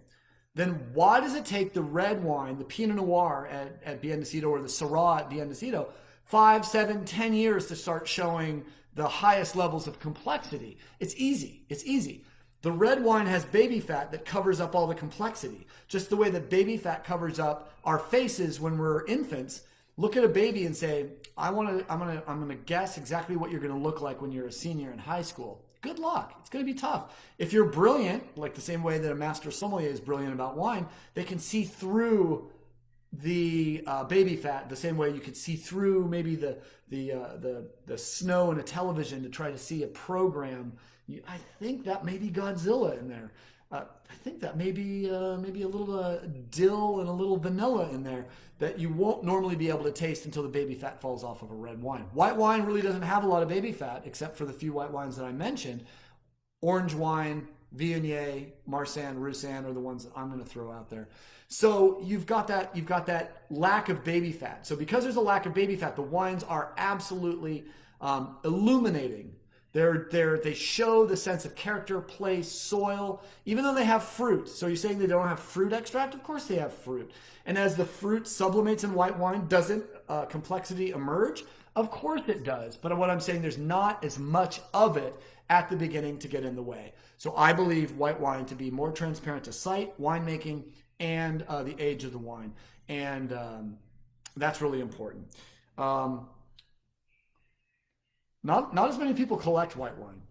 Then why does it take the red wine, the Pinot Noir at Bien Nacido or the Syrah at Bien Nacido, 5, 7, 10 years to start showing the highest levels of complexity? It's easy. It's easy. The red wine has baby fat that covers up all the complexity. Just the way that baby fat covers up our faces when we're infants. Look at a baby and say, I'm gonna guess exactly what you're gonna look like when you're a senior in high school. Good luck. It's going to be tough. If you're brilliant, like the same way that a master sommelier is brilliant about wine, they can see through the baby fat the same way you could see through maybe the snow in a television to try to see a program. I think that may be Godzilla in there. I think that may be maybe a little dill and a little vanilla in there that you won't normally be able to taste until the baby fat falls off of a red wine. White wine really doesn't have a lot of baby fat, except for the few white wines that I mentioned. Orange wine, Viognier, Marsanne, Roussanne are the ones that I'm going to throw out there. So you've got that lack of baby fat. So because there's a lack of baby fat, the wines are absolutely illuminating. They show the sense of character, place, soil, even though they have fruit. So you're saying they don't have fruit extract? Of course they have fruit. And as the fruit sublimates in white wine, doesn't complexity emerge? Of course it does. But what I'm saying, there's not as much of it at the beginning to get in the way. So I believe white wine to be more transparent to sight, winemaking, and the age of the wine. And that's really important. Not as many people collect white wine.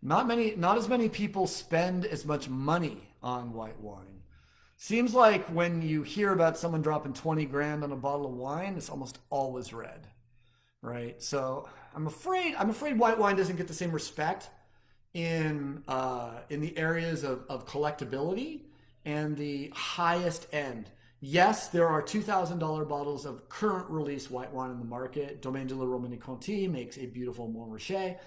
Not as many people spend as much money on white wine. Seems like when you hear about someone dropping 20 grand on a bottle of wine, it's almost always red, right? So I'm afraid white wine doesn't get the same respect in the areas of collectability and the highest end. Yes, there are $2,000 bottles of current release white wine in the market. Domaine de la Romanée-Conti makes a beautiful Montrachet.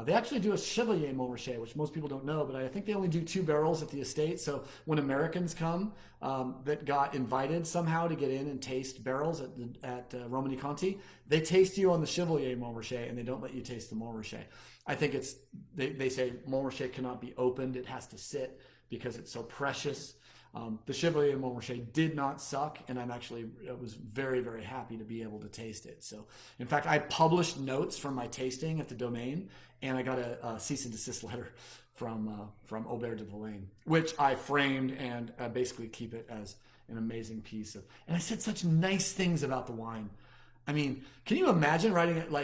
They actually do a Chevalier Montrachet, which most people don't know, but I think they only do 2 barrels at the estate. So when Americans come that got invited somehow to get in and taste barrels at Romanée-Conti, they taste you on the Chevalier Montrachet and they don't let you taste the Montrachet. I think they say Montrachet cannot be opened. It has to sit because it's so precious. The Chevalier Montrachet did not suck, and I was very, very happy to be able to taste it. So, in fact, I published notes from my tasting at the Domaine, and I got a cease and desist letter from Aubert de Villaine, which I framed and basically keep it as an amazing piece of. And I said such nice things about the wine. I mean, can you imagine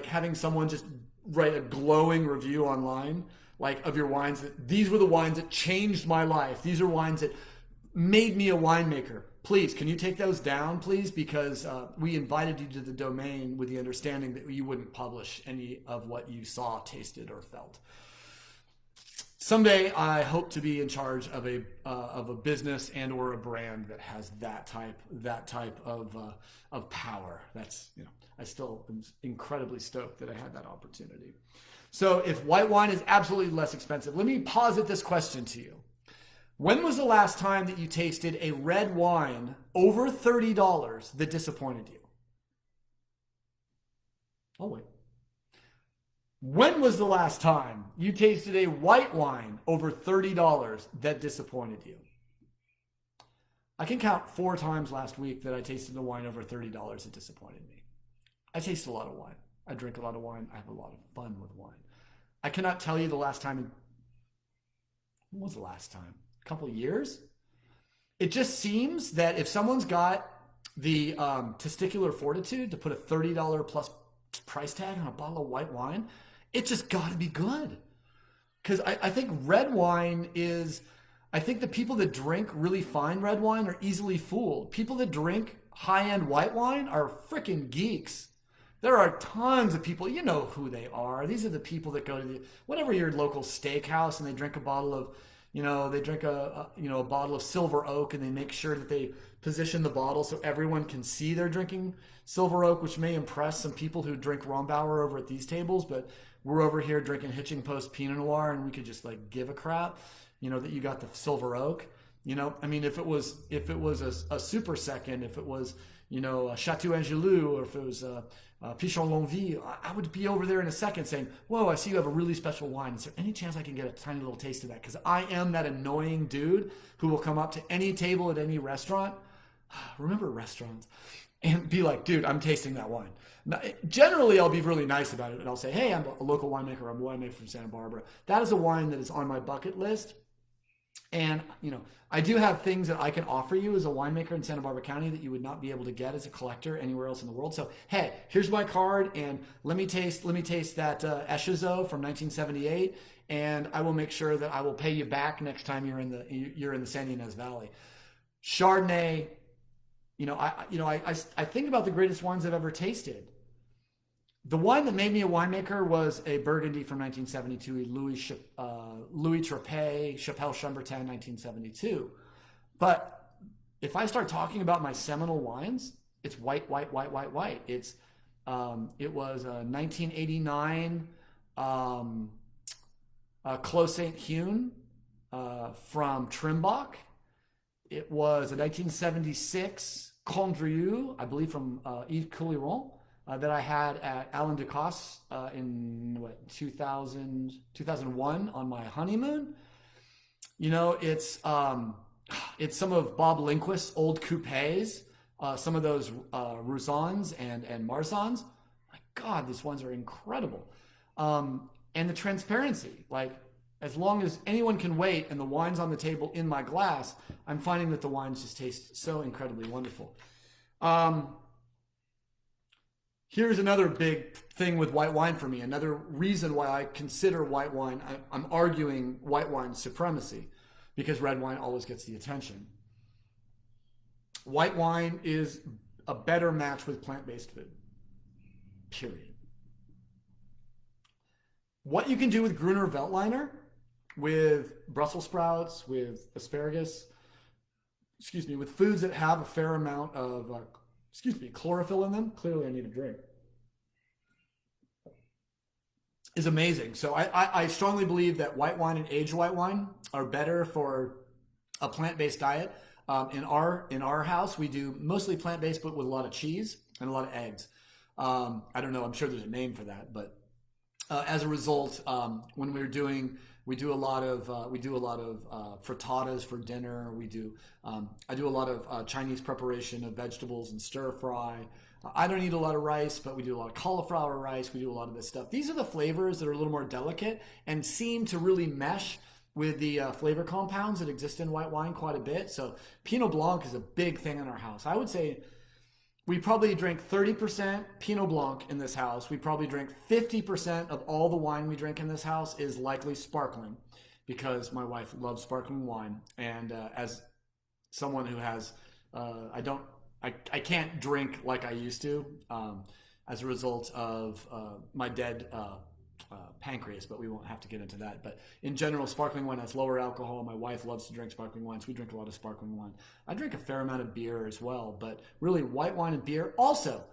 having someone just write a glowing review online, of your wines that these were the wines that changed my life. These are wines that made me a winemaker. Please, can you take those down, please? Because we invited you to the Domaine with the understanding that you wouldn't publish any of what you saw, tasted, or felt. Someday, I hope to be in charge of a business and or a brand that has that type of power. That's, I still am incredibly stoked that I had that opportunity. So, if white wine is absolutely less expensive, let me posit this question to you. When was the last time that you tasted a red wine over $30 that disappointed you? Oh, wait. When was the last time you tasted a white wine over $30 that disappointed you? I can count 4 times last week that I tasted a wine over $30 that disappointed me. I taste a lot of wine. I drink a lot of wine. I have a lot of fun with wine. I cannot tell you the last time. When was the last time? A couple of years? It just seems that if someone's got the testicular fortitude to put a $30 plus price tag on a bottle of white wine, it just got to be good. Because I think red wine is, I think the people that drink really fine red wine are easily fooled. People that drink high-end white wine are freaking geeks. There are tons of people, you know who they are. These are the people that go to whatever your local steakhouse and they drink a bottle of, they drink a bottle of Silver Oak, and they make sure that they position the bottle so everyone can see they're drinking Silver Oak, which may impress some people who drink Rombauer over at these tables, but we're over here drinking Hitching Post Pinot Noir, and we could just like give a crap, that you got the Silver Oak. I mean, if it was a super second, if it was, a Chateau Angelou, or if it was Pichon Longueville, I would be over there in a second saying, whoa, I see you have a really special wine. Is there any chance I can get a tiny little taste of that? Because I am that annoying dude who will come up to any table at any restaurant, remember restaurants, and be like, dude, I'm tasting that wine. Now, generally, I'll be really nice about it, and I'll say, hey, I'm a local winemaker. I'm a winemaker from Santa Barbara. That is a wine that is on my bucket list. And, I do have things that I can offer you as a winemaker in Santa Barbara County that you would not be able to get as a collector anywhere else in the world. So, hey, here's my card, and let me taste that Echezeaux from 1978, and I will make sure that I will pay you back next time you're in the San Ynez Valley. Chardonnay, I think about the greatest wines I've ever tasted. The wine that made me a winemaker was a Burgundy from 1972, Louis Trapet, Chapelle Chambertin, 1972. But if I start talking about my seminal wines, it's white. It was a 1989 Clos Saint Hune from Trimbach. It was a 1976 Condrieu, I believe from Yves Couliron. That I had at Alain Ducasse in 2001 on my honeymoon. It's some of Bob Lindquist's old coupes, some of those Rousans and Marsans. My God, these ones are incredible. And the transparency, like as long as anyone can wait and the wine's on the table in my glass, I'm finding that the wines just taste so incredibly wonderful. Here's another big thing with white wine for me. Another reason why I consider white wine, I'm arguing white wine supremacy, because red wine always gets the attention. White wine is a better match with plant-based food, period. What you can do with Gruner Veltliner, with Brussels sprouts, with asparagus, with foods that have a fair amount of chlorophyll in them, clearly I need a drink, is amazing. So I strongly believe that white wine and aged white wine are better for a plant-based diet. In our house, we do mostly plant-based, but with a lot of cheese and a lot of eggs. I don't know, I'm sure there's a name for that, but as a result, when we do a lot of frittatas for dinner. I do a lot of Chinese preparation of vegetables and stir fry. I don't eat a lot of rice, but we do a lot of cauliflower rice. We do a lot of this stuff. These are the flavors that are a little more delicate and seem to really mesh with the flavor compounds that exist in white wine quite a bit. So Pinot Blanc is a big thing in our house. I would say we probably drink 30% Pinot Blanc in this house. We probably drink 50% of all the wine we drink in this house is likely sparkling, because my wife loves sparkling wine. And as someone who has, I can't drink like I used to as a result of my dead pancreas, but we won't have to get into that. But in general, sparkling wine has lower alcohol. My wife loves to drink sparkling wines. We drink a lot of sparkling wine. I drink a fair amount of beer as well, but really white wine and beer. Also,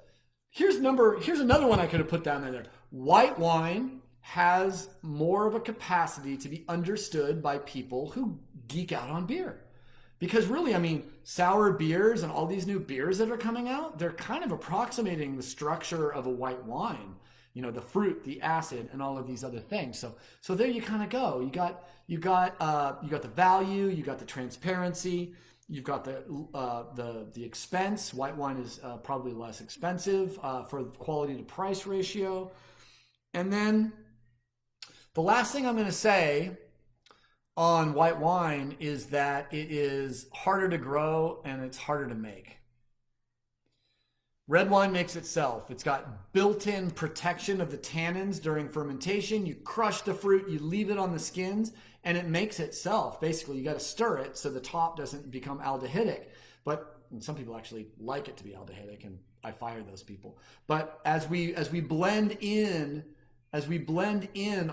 here's another one I could have put down there. White wine has more of a capacity to be understood by people who geek out on beer. Because really, I mean, sour beers and all these new beers that are coming out, they're kind of approximating the structure of a white wine. The fruit, the acid, and all of these other things. So there you kind of go. You got the value, you got the transparency, you've got the expense. White wine is probably less expensive for the quality to price ratio. And then the last thing I'm going to say on white wine is that it is harder to grow and it's harder to make. Red wine makes itself. It's got built-in protection of the tannins during fermentation. You crush the fruit, you leave it on the skins, and it makes itself. Basically, you got to stir it so the top doesn't become aldehydic. But some people actually like it to be aldehydic, and I fire those people. But as we blend in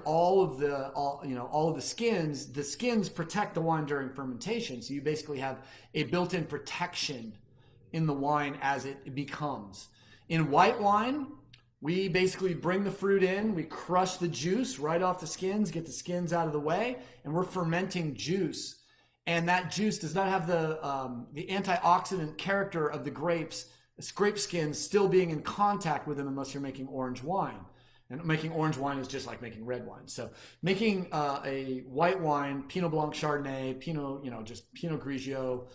all of the skins protect the wine during fermentation. So you basically have a built-in protection in the wine as it becomes. In white wine, we basically bring the fruit in, we crush the juice right off the skins, get the skins out of the way, and we're fermenting juice. And that juice does not have the antioxidant character of the grapes, grape skins still being in contact with them unless you're making orange wine. And making orange wine is just like making red wine. So making a white wine, Pinot Blanc Chardonnay, just Pinot Grigio,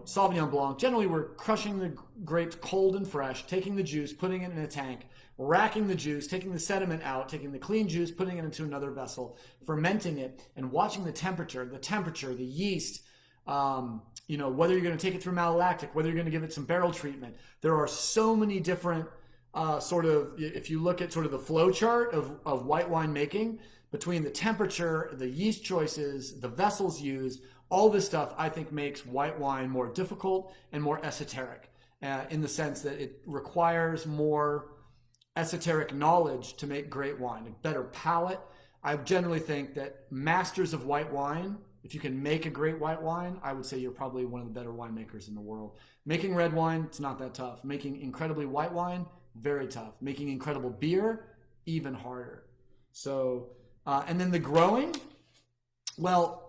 Sauvignon Blanc. Generally, we're crushing the grapes cold and fresh, taking the juice, putting it in a tank, racking the juice, taking the sediment out, taking the clean juice, putting it into another vessel, fermenting it, and watching the temperature, the yeast, whether you're going to take it through malolactic, whether you're going to give it some barrel treatment. There are so many different if you look at sort of the flow chart of white wine making, between the temperature, the yeast choices, the vessels used, all this stuff I think makes white wine more difficult and more esoteric in the sense that it requires more esoteric knowledge to make great wine, a better palate. I generally think that masters of white wine, if you can make a great white wine, I would say you're probably one of the better winemakers in the world. Making red wine, it's not that tough. Making incredibly white wine, very tough. Making incredible beer, even harder. So, and then the growing, well,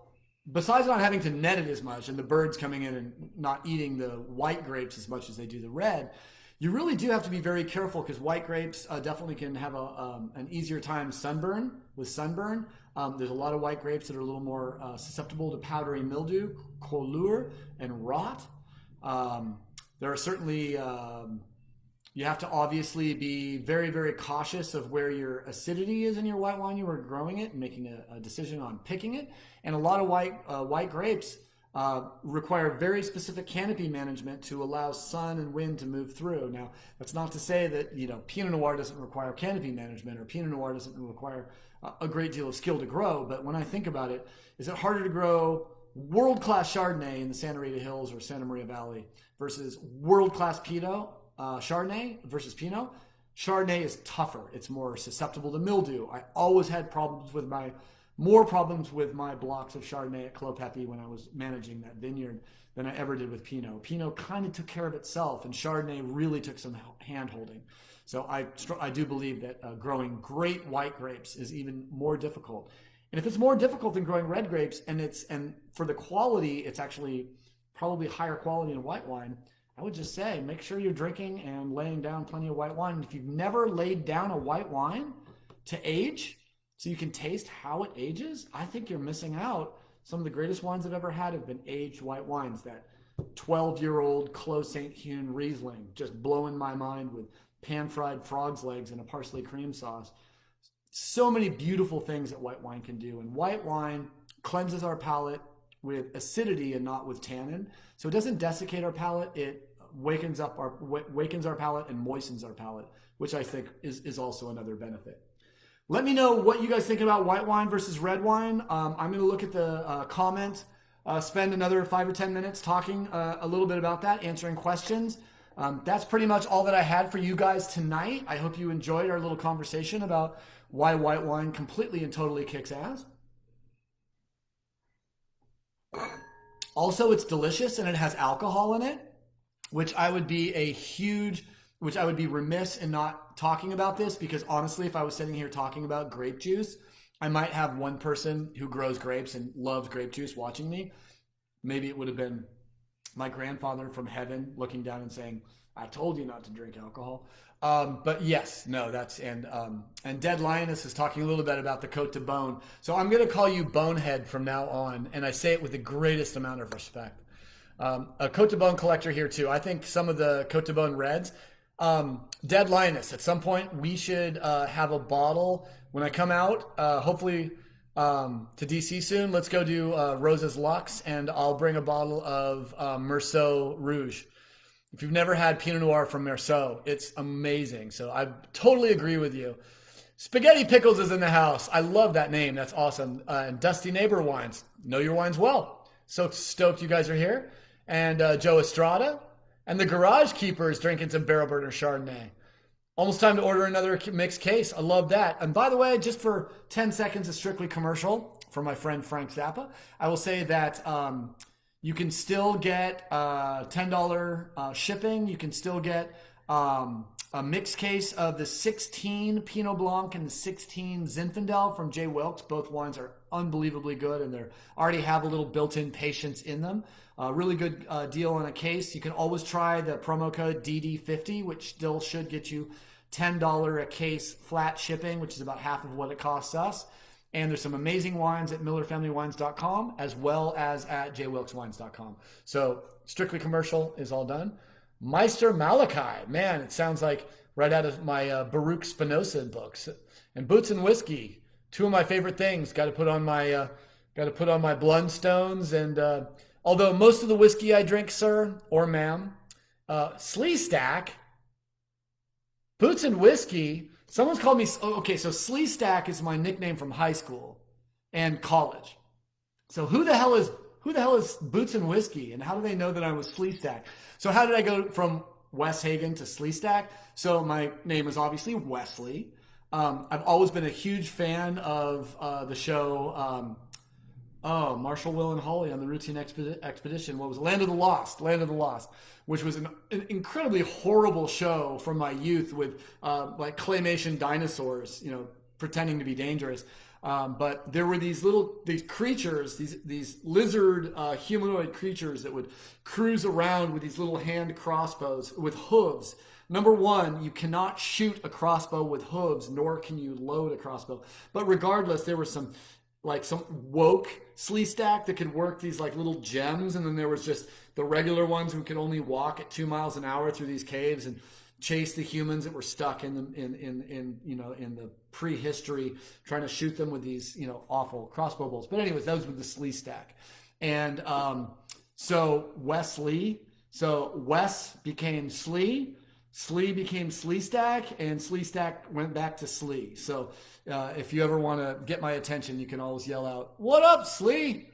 besides not having to net it as much and the birds coming in and not eating the white grapes as much as they do the red, you really do have to be very careful because white grapes definitely can have an easier time with sunburn. There's a lot of white grapes that are a little more susceptible to powdery mildew, colure, and rot. There are certainly... you have to obviously be very, very cautious of where your acidity is in your white wine you are growing it and making a decision on picking it. And a lot of white grapes require very specific canopy management to allow sun and wind to move through. Now, that's not to say that Pinot Noir doesn't require canopy management or Pinot Noir doesn't require a great deal of skill to grow. But when I think about it, is it harder to grow world-class Chardonnay in the Santa Rita Hills or Santa Maria Valley versus world-class Pinot? Chardonnay versus Pinot. Chardonnay is tougher. It's more susceptible to mildew. I always had more problems with my blocks of Chardonnay at Clos Pepe when I was managing that vineyard than I ever did with Pinot. Pinot kind of took care of itself, and Chardonnay really took some hand-holding. So I do believe that growing great white grapes is even more difficult. And if it's more difficult than growing red grapes, and for the quality, it's actually probably higher quality in white wine, I would just say, make sure you're drinking and laying down plenty of white wine. If you've never laid down a white wine to age, so you can taste how it ages, I think you're missing out. Some of the greatest wines I've ever had have been aged white wines. That 12-year-old Clos St. Hune Riesling, just blowing my mind with pan-fried frog's legs and a parsley cream sauce. So many beautiful things that white wine can do. And white wine cleanses our palate with acidity and not with tannin. So it doesn't desiccate our palate. It wakens our palate and moistens our palate, which I think is also another benefit. Let me know what you guys think about white wine versus red wine. I'm going to look at the comments, spend another 5 or 10 minutes talking a little bit about that, answering questions. That's pretty much all that I had for you guys tonight. I hope you enjoyed our little conversation about why white wine completely and totally kicks ass. Also, it's delicious and it has alcohol in it, which I would be remiss in not talking about this, because honestly, if I was sitting here talking about grape juice, I might have one person who grows grapes and loves grape juice watching me. Maybe it would have been my grandfather from heaven looking down and saying, I told you not to drink alcohol. But yes, no, and Dead Lioness is talking a little bit about the Côte de Beaune. So I'm going to call you Bonehead from now on, and I say it with the greatest amount of respect. A Côte de Beaune collector here too. I think some of the Côte de Beaune reds, Dead Lioness, at some point we should have a bottle when I come out, hopefully to DC soon. Let's go do Rosa's Lux, and I'll bring a bottle of Merceau Rouge. If you've never had Pinot Noir from Merceau, it's amazing. So I totally agree with you. Spaghetti Pickles is in the house. I love that name. That's awesome. And Dusty Neighbor Wines. Know your wines well. So stoked you guys are here. And Joe Estrada. And the Garage Keeper is drinking some Barrel Burner Chardonnay. Almost time to order another mixed case. I love that. And by the way, just for 10 seconds of strictly commercial for my friend Frank Zappa, I will say that you can still get $10 shipping. You can still get a mixed case of the 16 Pinot Blanc and the 16 Zinfandel from J. Wilkes. Both wines are unbelievably good, and they already have a little built-in patience in them. Really good deal on a case. You can always try the promo code DD50, which still should get you $10 a case flat shipping, which is about half of what it costs us. And there's some amazing wines at MillerFamilyWines.com as well as at JWilkesWines.com. So strictly commercial is all done. Meister Malachi, man, it sounds like right out of my Baruch Spinoza books. And Boots and Whiskey, two of my favorite things. Got to put on my Blundstones. And although most of the whiskey I drink, sir or ma'am, Slee Stack, Boots and Whiskey. Someone's called me, okay, so Slee Stack is my nickname from high school and college. So who the hell is Boots and Whiskey, and how do they know that I was Slee Stack? So how did I go from Wes Hagen to Slee Stack? So my name is obviously Wesley. I've always been a huge fan of the show, Marshall, Will, and Holly on the Routine Expedition. What was it? Land of the Lost, which was an incredibly horrible show from my youth with like claymation dinosaurs, pretending to be dangerous. But there were these creatures, these lizard humanoid creatures that would cruise around with these little hand crossbows with hooves. Number one, you cannot shoot a crossbow with hooves, nor can you load a crossbow. But regardless, there were some woke Slee Stack that could work these like little gems, and then there was just the regular ones who could only walk at 2 miles an hour through these caves and chase the humans that were stuck in the prehistory, trying to shoot them with these awful crossbow bolts. But anyways, those were the Slee Stack, and so Wesley, so Wes became Slee. Slee became Slee Stack, and Slee Stack went back to Slee. So if you ever want to get my attention, you can always yell out, "What up, Slee?"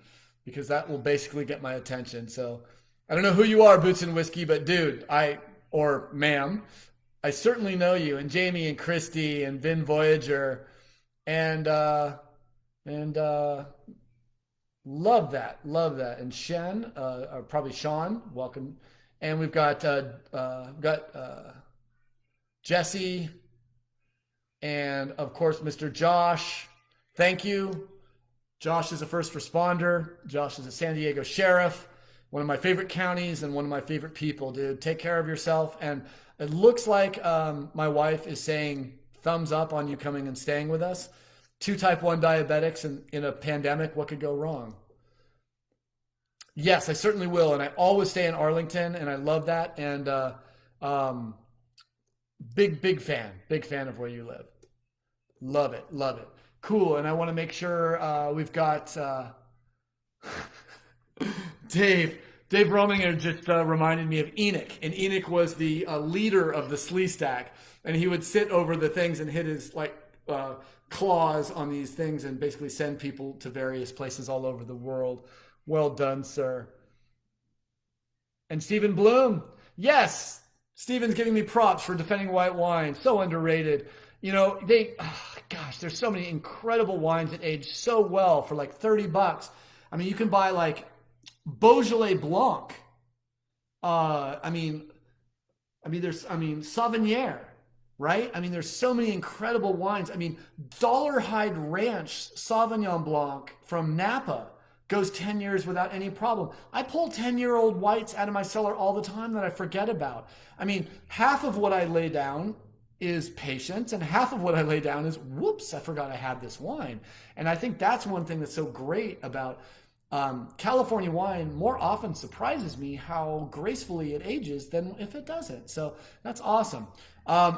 Because that will basically get my attention. So I don't know who you are, Boots and Whiskey, but dude, or ma'am, I certainly know you, and Jamie and Christy and Vin Voyager, and love that. And Shen, or probably Sean, welcome. And we've got Jesse, and of course, Mr. Josh. Thank you. Josh is a first responder. Josh is a San Diego sheriff, one of my favorite counties and one of my favorite people, dude. Take care of yourself. And it looks like my wife is saying thumbs up on you coming and staying with us. 2 type 1 diabetics in a pandemic, what could go wrong? Yes, I certainly will. And I always stay in Arlington, and I love that. And big fan of where you live. Love it. Cool. And I want to make sure we've got Dave Rominger just reminded me of Enoch. And Enoch was the leader of the Slee Stack. And he would sit over the things and hit his claws on these things and basically send people to various places all over the world. Well done, sir. And Stephen Bloom. Yes, Stephen's giving me props for defending white wine. So underrated. There's so many incredible wines that age so well for like $30. I mean, you can buy like Beaujolais Blanc. There's Sauvignon, right? I mean, there's so many incredible wines. I mean, Dollarhide Ranch Sauvignon Blanc from Napa goes 10 years without any problem. I pull 10-year-old whites out of my cellar all the time that I forget about. I mean, half of what I lay down is patience, and half of what I lay down is, whoops, I forgot I had this wine. And I think that's one thing that's so great about California wine more often surprises me how gracefully it ages than if it doesn't. So that's awesome.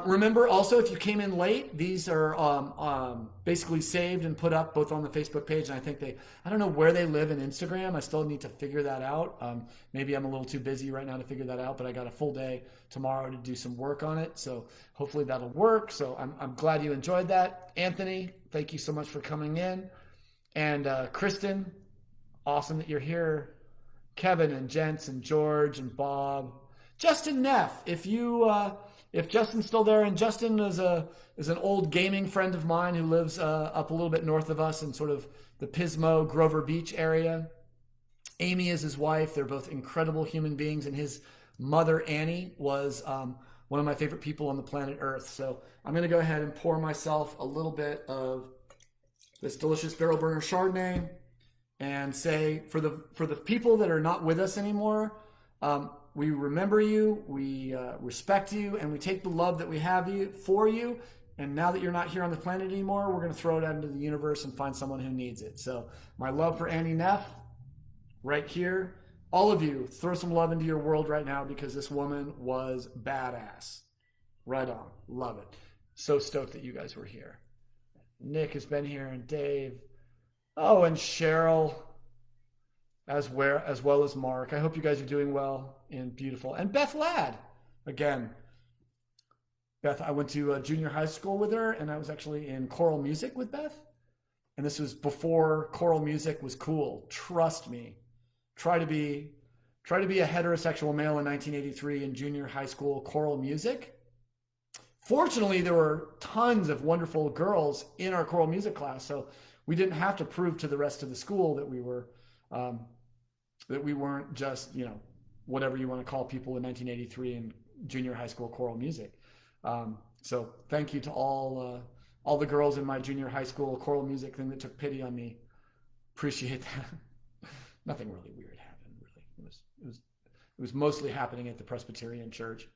Remember also, if you came in late, these are basically saved and put up both on the Facebook page. And I think I don't know where they live in Instagram. I still need to figure that out. Maybe I'm a little too busy right now to figure that out, but I got a full day tomorrow to do some work on it. So hopefully that'll work. So I'm glad you enjoyed that. Anthony, thank you so much for coming in. And Kristen, awesome that you're here. Kevin and Jens and George and Bob. Justin Neff, if Justin's still there, and Justin is an old gaming friend of mine who lives up a little bit north of us in sort of the Pismo, Grover Beach area. Amy is his wife. They're both incredible human beings, and his mother, Annie, was one of my favorite people on the planet Earth. So I'm going to go ahead and pour myself a little bit of this delicious barrel burner Chardonnay and say, for the people that are not with us anymore, we remember you, we respect you, and we take the love that we have for you. And now that you're not here on the planet anymore, we're going to throw it out into the universe and find someone who needs it. So my love for Annie Neff, right here. All of you, throw some love into your world right now, because this woman was badass. Right on. Love it. So stoked that you guys were here. Nick has been here, and Dave. Oh, and Cheryl, as well as Mark. I hope you guys are doing well and beautiful. And Beth Ladd, again. Beth, I went to junior high school with her, and I was actually in choral music with Beth. And this was before choral music was cool. Trust me. Try to be a heterosexual male in 1983 in junior high school choral music. Fortunately, there were tons of wonderful girls in our choral music class, so we didn't have to prove to the rest of the school that we weren't just, whatever you want to call people in 1983 in junior high school choral music. So thank you to all the girls in my junior high school choral music thing that took pity on me. Appreciate that. Nothing really weird happened, really. It was mostly happening at the Presbyterian Church.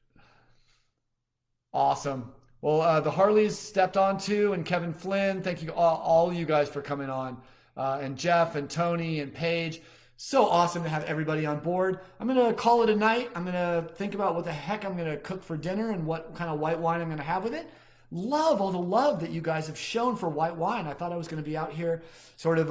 Awesome. Well, the Harleys stepped on too, and Kevin Flynn. Thank you all you guys for coming on, and Jeff and Tony and Paige. So awesome to have everybody on board. I'm going to call it a night. I'm going to think about what the heck I'm going to cook for dinner and what kind of white wine I'm going to have with it. Love all the love that you guys have shown for white wine. I thought I was going to be out here sort of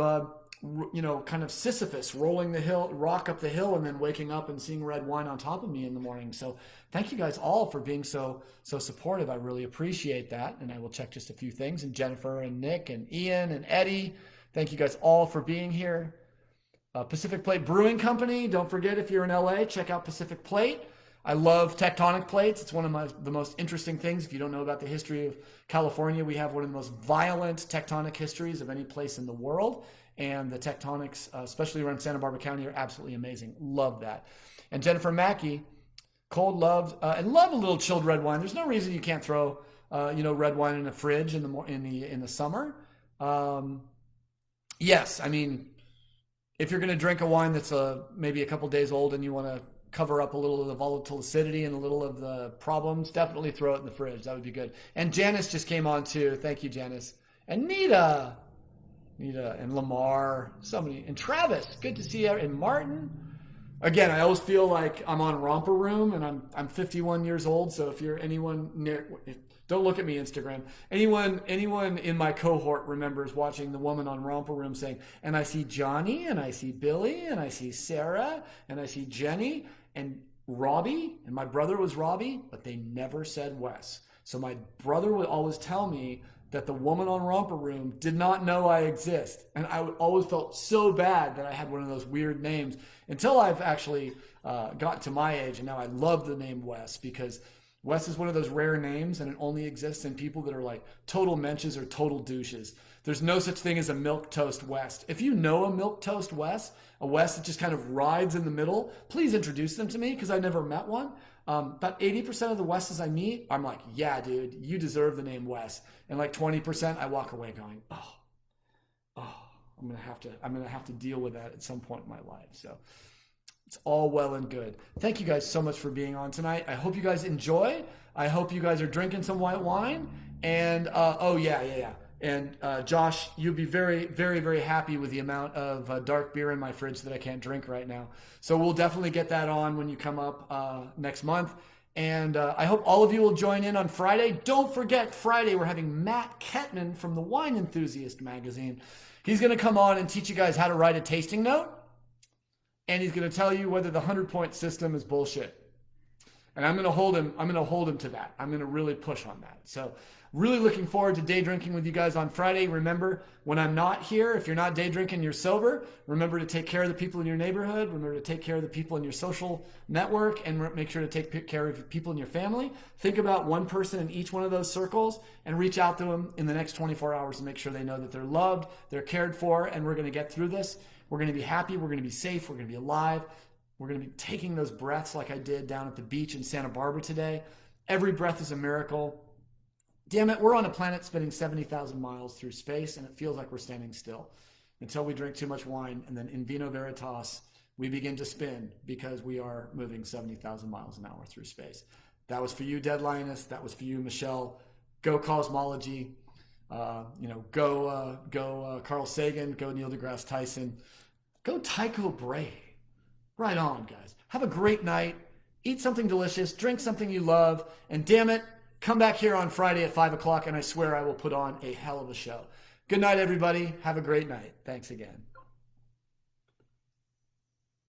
kind of Sisyphus rolling the hill, rock up the hill, and then waking up and seeing red wine on top of me in the morning. So thank you guys all for being so supportive. I really appreciate that. And I will check just a few things. And Jennifer and Nick and Ian and Eddie, thank you guys all for being here. Pacific Plate Brewing Company. Don't forget, if you're in LA, check out Pacific Plate. I love tectonic plates. It's one of the most interesting things. If you don't know about the history of California, we have one of the most violent tectonic histories of any place in the world. And the tectonics, especially around Santa Barbara County, are absolutely amazing. Love that. And Jennifer Mackey, cold loved, and love a little chilled red wine. There's no reason you can't throw, red wine in a fridge in the summer. Yes, I mean, if you're going to drink a wine that's maybe a couple days old and you want to cover up a little of the volatile acidity and a little of the problems, definitely throw it in the fridge. That would be good. And Janice just came on too. Thank you, Janice. And Nita and Lamar, so many, and Travis, good to see you, and Martin. Again, I always feel like I'm on Romper Room, and I'm 51 years old. So if you're anyone near, don't look at me, Instagram. Anyone in my cohort remembers watching the woman on Romper Room saying, and I see Johnny, and I see Billy, and I see Sarah, and I see Jenny, and Robbie, and my brother was Robbie, but they never said Wes. So my brother would always tell me that the woman on Romper Room did not know I exist. And I always felt so bad that I had one of those weird names until I've actually gotten to my age. And now I love the name Wes, because Wes is one of those rare names, and it only exists in people that are like total menches or total douches. There's no such thing as a milquetoast West. If you know a milquetoast West, a West that just kind of rides in the middle, please introduce them to me, because I never met one. About 80% of the Wes's I meet, I'm like, yeah, dude, you deserve the name Wes. And like 20%, I walk away going, I'm gonna have to deal with that at some point in my life. So it's all well and good. Thank you guys so much for being on tonight. I hope you guys enjoy. I hope you guys are drinking some white wine. And yeah. And Josh, you'd be very, very, very happy with the amount of dark beer in my fridge that I can't drink right now. So we'll definitely get that on when you come up next month. And I hope all of you will join in on Friday. Don't forget, Friday we're having Matt Kettman from the Wine Enthusiast magazine. He's going to come on and teach you guys how to write a tasting note. And he's going to tell you whether the 100-point system is bullshit. And I'm going to hold him to that. I'm going to really push on that. So really looking forward to day drinking with you guys on Friday. Remember, when I'm not here, if you're not day drinking, you're sober. Remember to take care of the people in your neighborhood. Remember to take care of the people in your social network, and make sure to take care of people in your family. Think about one person in each one of those circles and reach out to them in the next 24 hours to make sure they know that they're loved, they're cared for, and we're going to get through this. We're going to be happy. We're going to be safe. We're going to be alive. We're going to be taking those breaths like I did down at the beach in Santa Barbara today. Every breath is a miracle. Damn it, we're on a planet spinning 70,000 miles through space, and it feels like we're standing still until we drink too much wine, and then in vino veritas, we begin to spin because we are moving 70,000 miles an hour through space. That was for you, Dead Lioness. That was for you, Michelle. Go cosmology. Go Carl Sagan. Go Neil deGrasse Tyson. Go Tycho Brahe. Right on, guys. Have a great night. Eat something delicious. Drink something you love. And damn it, come back here on Friday at 5 o'clock, and I swear I will put on a hell of a show. Good night, everybody. Have a great night. Thanks again.